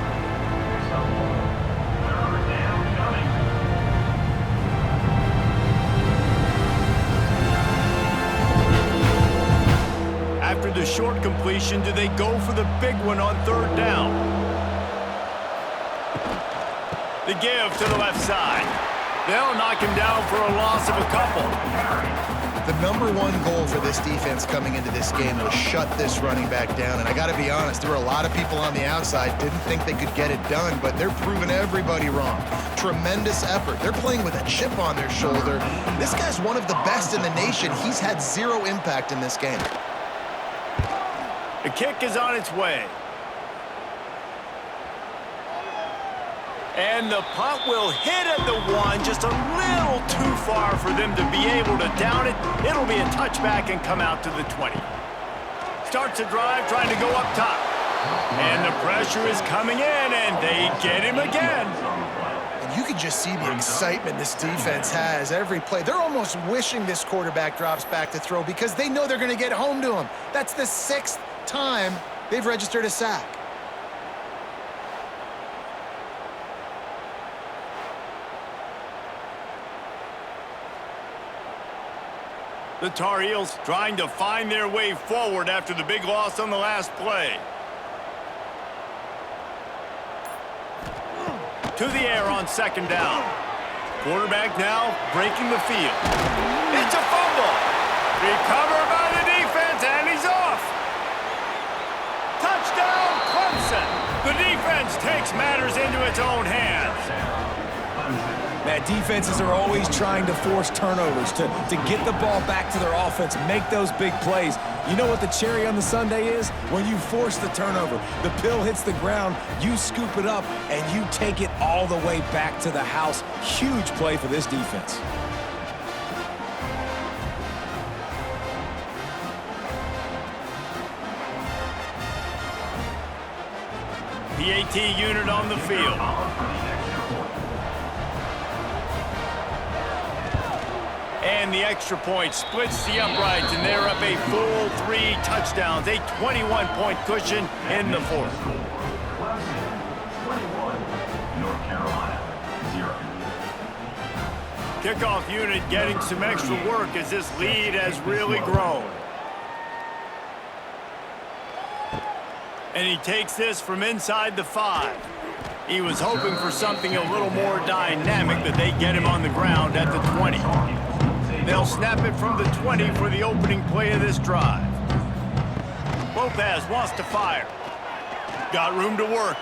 Third down coming.
After the short completion, do they go for the big one on 3rd down? The give to the left side. They'll knock him down for a loss of a couple.
The #1 goal for this defense coming into this game was shut this running back down. And I got to be honest, there were a lot of people on the outside didn't think they could get it done, but they're proving everybody wrong. Tremendous effort. They're playing with a chip on their shoulder. This guy's one of the best in the nation. He's had 0 impact in this game.
The kick is on its way. And the punt will hit at the 1, just a little too far for them to be able to down it. It'll be a touchback and come out to the 20. Starts a drive trying to go up top. And the pressure is coming in, and they get him again.
And you can just see the excitement this defense has every play. They're almost wishing this quarterback drops back to throw because they know they're going to get home to him. That's the 6th time they've registered a sack.
The Tar Heels trying to find their way forward after the big loss on the last play. To the air on 2nd down. Quarterback now breaking the field. It's a fumble. Recovered by the defense, and he's off. Touchdown, Clemson. The defense takes matters into its own hands.
That defenses are always trying to force turnovers, to get the ball back to their offense, make those big plays. You know what the cherry on the sundae is? When you force the turnover, the pill hits the ground, you scoop it up, and you take it all the way back to the house. Huge play for this defense.
PAT unit on the field. And the extra point splits the uprights, and they're up a full 3 touchdowns, a 21-point cushion in the 4th.
Clemson 21, North Carolina 0.
Kickoff unit getting some extra work as this lead has really grown. And he takes this from inside the 5. He was hoping for something a little more dynamic, but they get him on the ground at the 20. They'll snap it from the 20 for the opening play of this drive. Lopez wants to fire. Got room to work.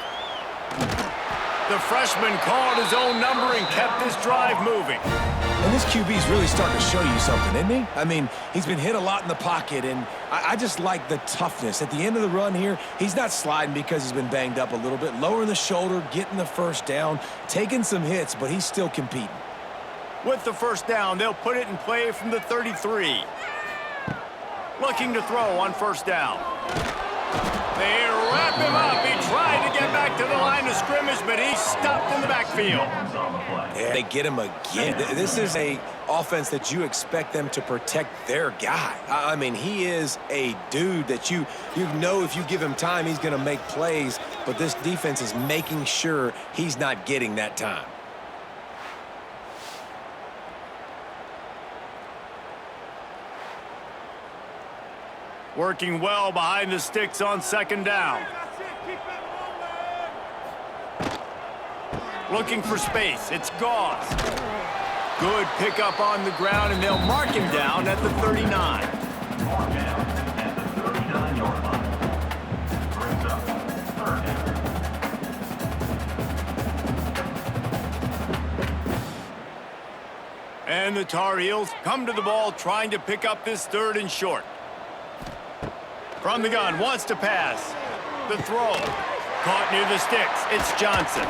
The freshman called his own number and kept this drive moving.
And this QB's really starting to show you something, isn't he? I mean, he's been hit a lot in the pocket, and I just like the toughness. At the end of the run here, he's not sliding because he's been banged up a little bit. Lowering the shoulder, getting the first down, taking some hits, but he's still competing.
With the first down, they'll put it in play from the 33. Looking to throw on first down. They wrap him up. He tried to get back to the line of scrimmage, but he's stopped in the backfield.
Yeah, they get him again. This is a offense that you expect them to protect their guy. I mean, he is a dude that you know if you give him time, he's going to make plays, but this defense is making sure he's not getting that time.
Working well behind the sticks on second down. Looking for space. It's Gauze. Good pickup on the ground, and they'll mark him down at the 39.
Mark down at the 39-yard line. Brings up third
And the Tar Heels come to the ball trying to pick up this 3rd and short. From the gun, wants to pass. The throw. Caught near the sticks. It's Johnson.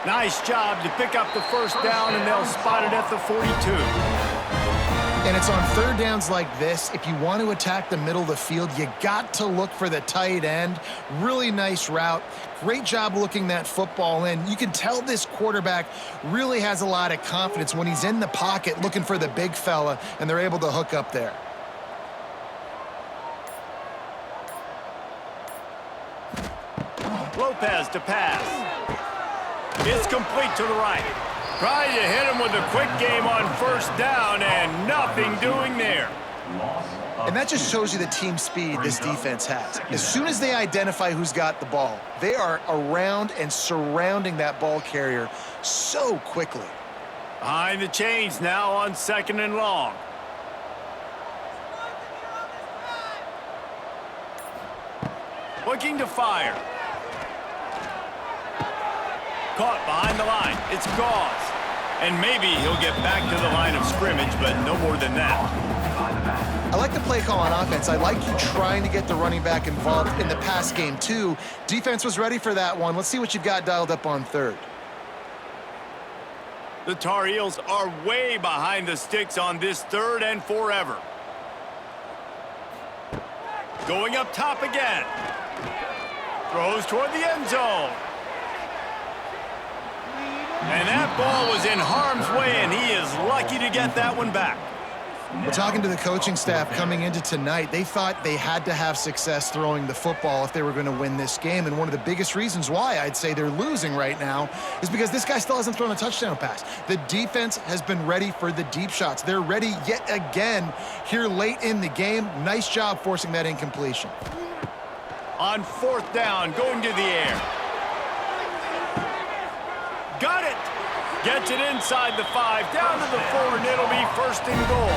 Nice job to pick up the 1st down, and they'll spot it at the 42.
And it's on 3rd downs like this. If you want to attack the middle of the field, you got to look for the tight end. Really nice route. Great job looking that football in. You can tell this quarterback really has a lot of confidence when he's in the pocket looking for the big fella, and they're able to hook up there.
Lopez to pass. It's complete to the right. Trying to hit him with a quick game on 1st down, and nothing doing there.
And that just shows you the team speed this defense has. As soon as they identify who's got the ball, they are around and surrounding that ball carrier so quickly.
Behind the chains now on 2nd and long. Looking to fire. Caught behind the line. It's Gauze. And maybe he'll get back to the line of scrimmage, but no more than that.
I like the play call on offense. I like you trying to get the running back involved in the pass game, too. Defense was ready for that one. Let's see what you've got dialed up on 3rd.
The Tar Heels are way behind the sticks on this 3rd and forever. Going up top again. Throws toward the end zone. And that ball was in harm's way, and he is lucky to get that one back.
We're talking to the coaching staff coming into tonight. They thought they had to have success throwing the football if they were going to win this game. And one of the biggest reasons why I'd say they're losing right now is because this guy still hasn't thrown a touchdown pass. The defense has been ready for the deep shots. They're ready yet again here late in the game. Nice job forcing that incompletion.
On 4th down, going to the air. Got it. Gets it inside the 5, down to the 4, and it'll be 1st and goal.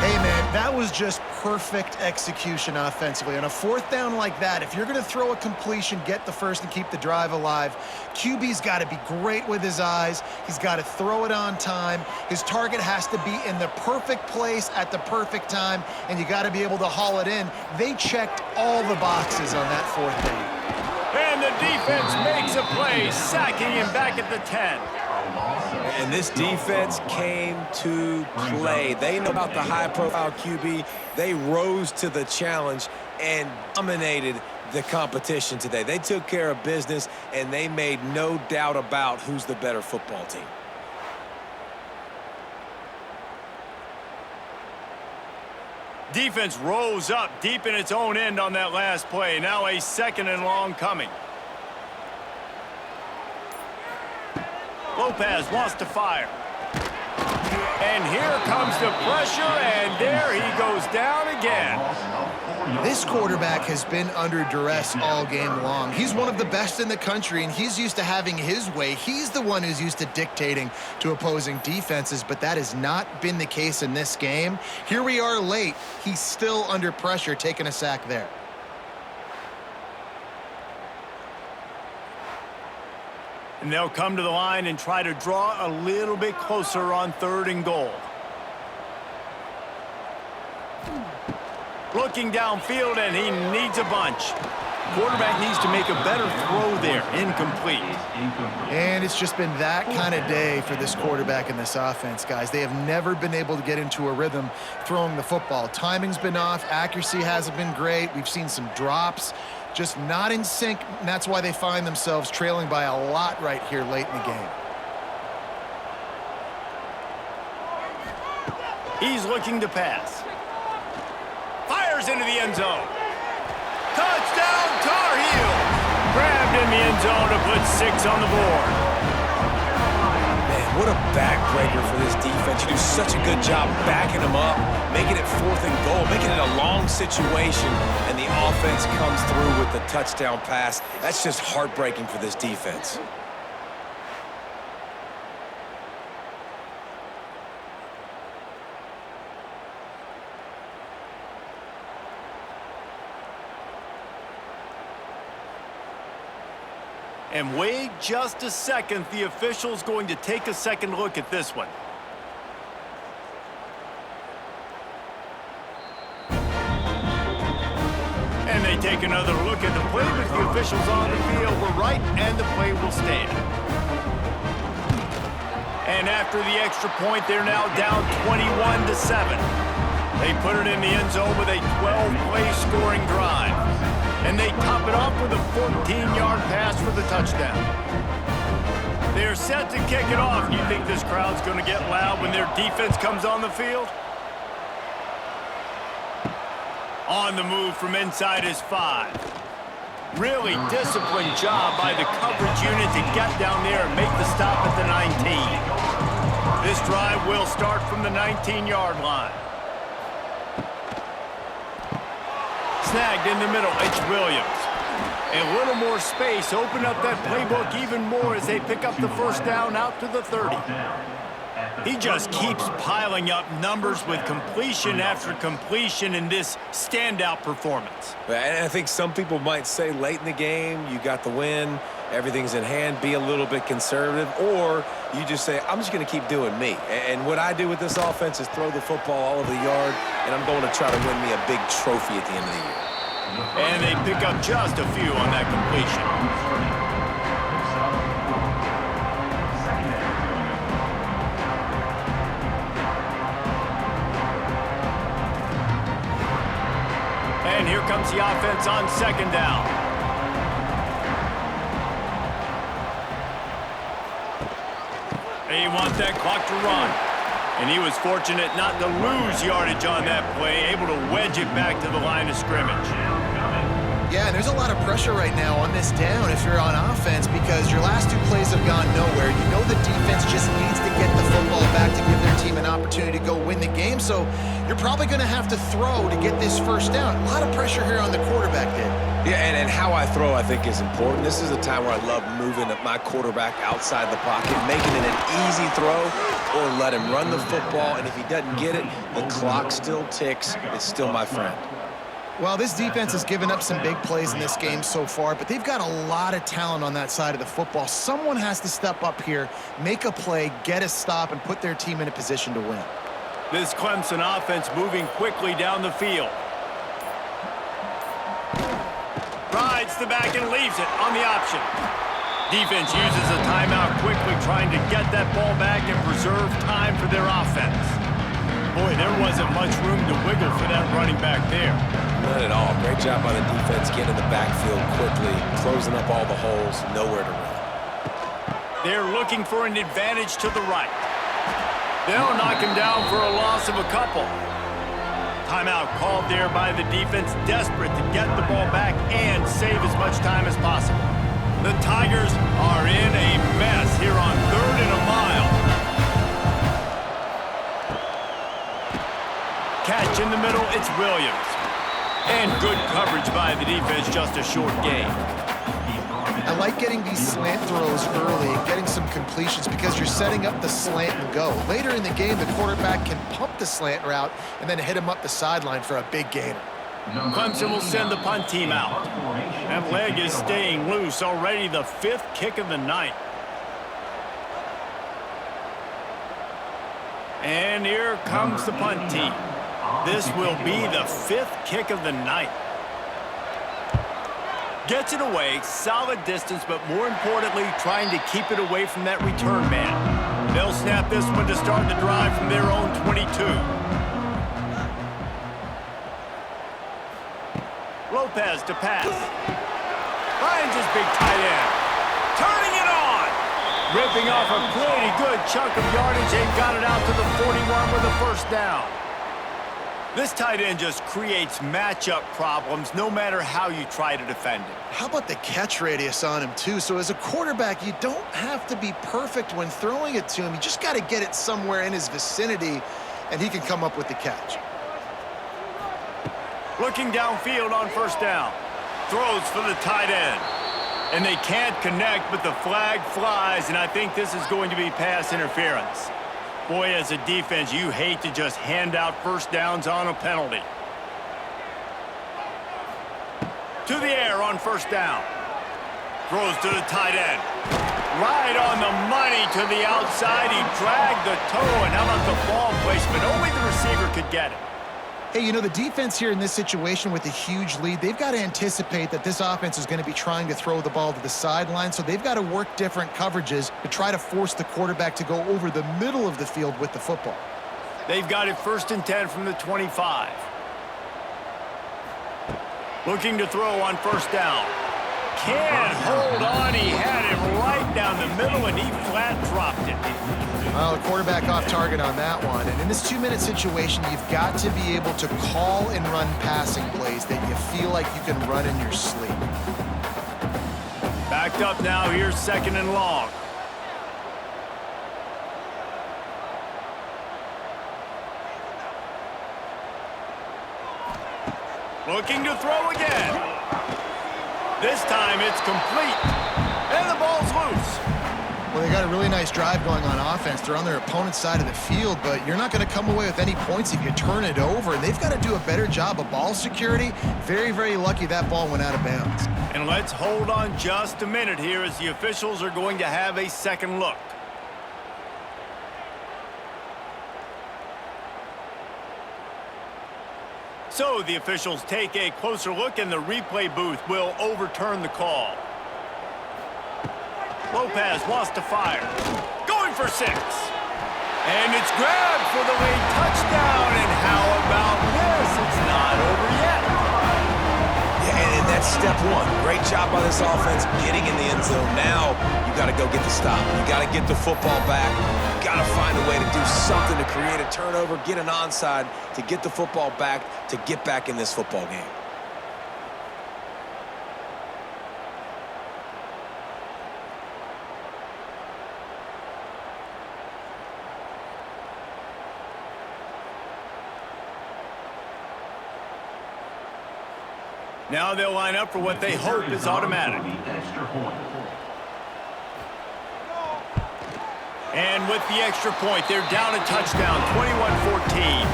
Hey, man, that was just perfect execution offensively. On a 4th down like that, if you're going to throw a completion, get the 1st and keep the drive alive, QB's got to be great with his eyes. He's got to throw it on time. His target has to be in the perfect place at the perfect time, and you got to be able to haul it in. They checked all the boxes on that 4th down.
And the defense makes a play, sacking him back at the 10.
And this defense came to play. They know about the high-profile QB. They rose to the challenge and dominated the competition today. They took care of business, and they made no doubt about who's the better football team.
Defense rose up deep in its own end on that last play. Now a 2nd and long coming. Lopez wants to fire. And here comes the pressure, and there he goes down again.
This quarterback has been under duress all game long. He's one of the best in the country, and he's used to having his way. He's the one who's used to dictating to opposing defenses, but that has not been the case in this game. Here we are late. He's still under pressure, taking a sack there.
And they'll come to the line and try to draw a little bit closer on 3rd and goal. Looking downfield, and he needs a bunch. Quarterback needs to make a better throw there. Incomplete.
And it's just been that kind of day for this quarterback and this offense, guys. They have never been able to get into a rhythm throwing the football. Timing's been off. Accuracy hasn't been great. We've seen some drops. Just not in sync, and that's why they find themselves trailing by a lot right here late in the game.
He's looking to pass. Fires into the end zone. Touchdown, Tar Heels! Grabbed in the end zone to put 6 on the board.
Man, what a backbreaker for this defense. You do such a good job backing them up, making it 4th and goal, making it a long situation, and the offense comes through with the touchdown pass. That's just heartbreaking for this defense.
And wait just a second. The official's going to take a second look at this one. they take another look at the play, but the officials on the field were right, and the play will stand. And after the extra point, they're now down 21-7. They put it in the end zone with a 12-play scoring drive. And they top it off with a 14-yard pass for the touchdown. They're set to kick it off. Do you think this crowd's going to get loud when their defense comes on the field? On the move from inside his 5. Really disciplined job by the coverage unit to get down there and make the stop at the 19. This drive will start from the 19-yard line. Snagged in the middle, it's Williams. A little more space, open up that playbook even more as they pick up the first down out to the 30. He just keeps piling up numbers with completion after completion in this standout performance.
And I think some people might say late in the game, you got the win, everything's in hand, be a little bit conservative, or you just say, I'm just going to keep doing me. And what I do with this offense is throw the football all over the yard, and I'm going to try to win me a big trophy at the end of the year.
And they pick up just a few on that completion. And here comes the offense on second down. They want that clock to run. And he was fortunate not to lose yardage on that play, able to wedge it back to the line of scrimmage.
Yeah, and there's a lot of pressure right now on this down if you're on offense because your last 2 plays have gone nowhere. You know the defense just needs to get the football back to give their team an opportunity to go win the game, so you're probably going to have to throw to get this first down. A lot of pressure here on the quarterback, Dave.
Yeah, and how I throw, I think, is important. This is a time where I love moving my quarterback outside the pocket, making it an easy throw, or let him run the football, and if he doesn't get it, the clock still ticks. It's still my friend.
Well, this defense has given up some big plays in this game so far, but they've got a lot of talent on that side of the football. Someone has to step up here, make a play, get a stop, and put their team in a position to win.
This Clemson offense moving quickly down the field. Rides the back and leaves it on the option. Defense uses a timeout quickly, trying to get that ball back and preserve time for their offense. Boy, there wasn't much room to wiggle for that running back there.
Not at all. Great job by the defense getting in the backfield quickly, closing up all the holes, nowhere to run.
They're looking for an advantage to the right. They'll knock him down for a loss of a couple. Timeout called there by the defense, desperate to get the ball back and save as much time as possible. The Tigers are in a mess here on 3rd and a mile. Catch in the middle, it's Williams. And good coverage by the defense, just a short gain.
I like getting these slant throws early and getting some completions because you're setting up the slant and go. Later in the game, the quarterback can pump the slant route and then hit him up the sideline for a big gainer.
Clemson will send the punt team out. That leg is staying loose, already the 5th kick of the night. And here comes the punt team. This will be the 5th kick of the night. Gets it away, solid distance, but more importantly, trying to keep it away from that return man. They'll snap this one to start the drive from their own 22. Lopez to pass. Finds his big tight end. Turning it on. Ripping off a pretty good chunk of yardage and got it out to the 41 with a first down. This tight end just creates matchup problems no matter how you try to defend him.
How about the catch radius on him, too? So as a quarterback, you don't have to be perfect when throwing it to him. You just got to get it somewhere in his vicinity, and he can come up with the catch.
Looking downfield on first down. Throws for the tight end. And they can't connect, but the flag flies, and I think this is going to be pass interference. Boy, as a defense, you hate to just hand out first downs on a penalty. To the air on first down. Throws to the tight end. Right on the money to the outside. He dragged the toe, and how about the ball placement? Only the receiver could get it.
Hey, you know, the defense here in this situation with a huge lead, they've got to anticipate that this offense is going to be trying to throw the ball to the sideline, so they've got to work different coverages to try to force the quarterback to go over the middle of the field with the football.
They've got it 1st and 10 from the 25. Looking to throw on 1st down. Can't hold on. He had it right down the middle, and he flat dropped it.
Well, the quarterback off target on that one. And in this 2-minute situation, you've got to be able to call and run passing plays that you feel like you can run in your sleep.
Backed up now. Here's 2nd and long. Looking to throw again. This time it's complete. And the ball's loose.
Well, they got a really nice drive going on offense. They're on their opponent's side of the field, but you're not going to come away with any points if you turn it over. And they've got to do a better job of ball security. Very, very lucky that ball went out of bounds.
And let's hold on just a minute here as the officials are going to have a second look. So the officials take a closer look, and the replay booth will overturn the call. Lopez wants to fire. Going for 6. And it's grabbed for the late touchdown. And how about this? It's not over yet.
Yeah, and that's step one. Great job by this offense getting in the end zone. Now you got to go get the stop. You got to get the football back. You got to find a way to do something to create a turnover, get an onside, to get the football back, to get back in this football game.
Now they'll line up for what they hope is automatic. And with the extra point, they're down a touchdown, 21-14.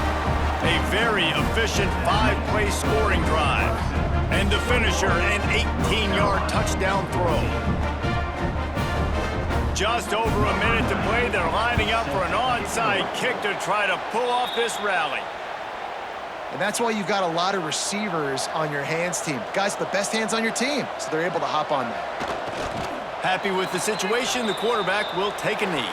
A very efficient 5-play scoring drive. And the finisher, an 18-yard touchdown throw. Just over a minute to play. They're lining up for an onside kick to try to pull off this rally.
And that's why you've got a lot of receivers on your hands team. Guys, the best hands on your team, so they're able to hop on that.
Happy with the situation, the quarterback will take a knee.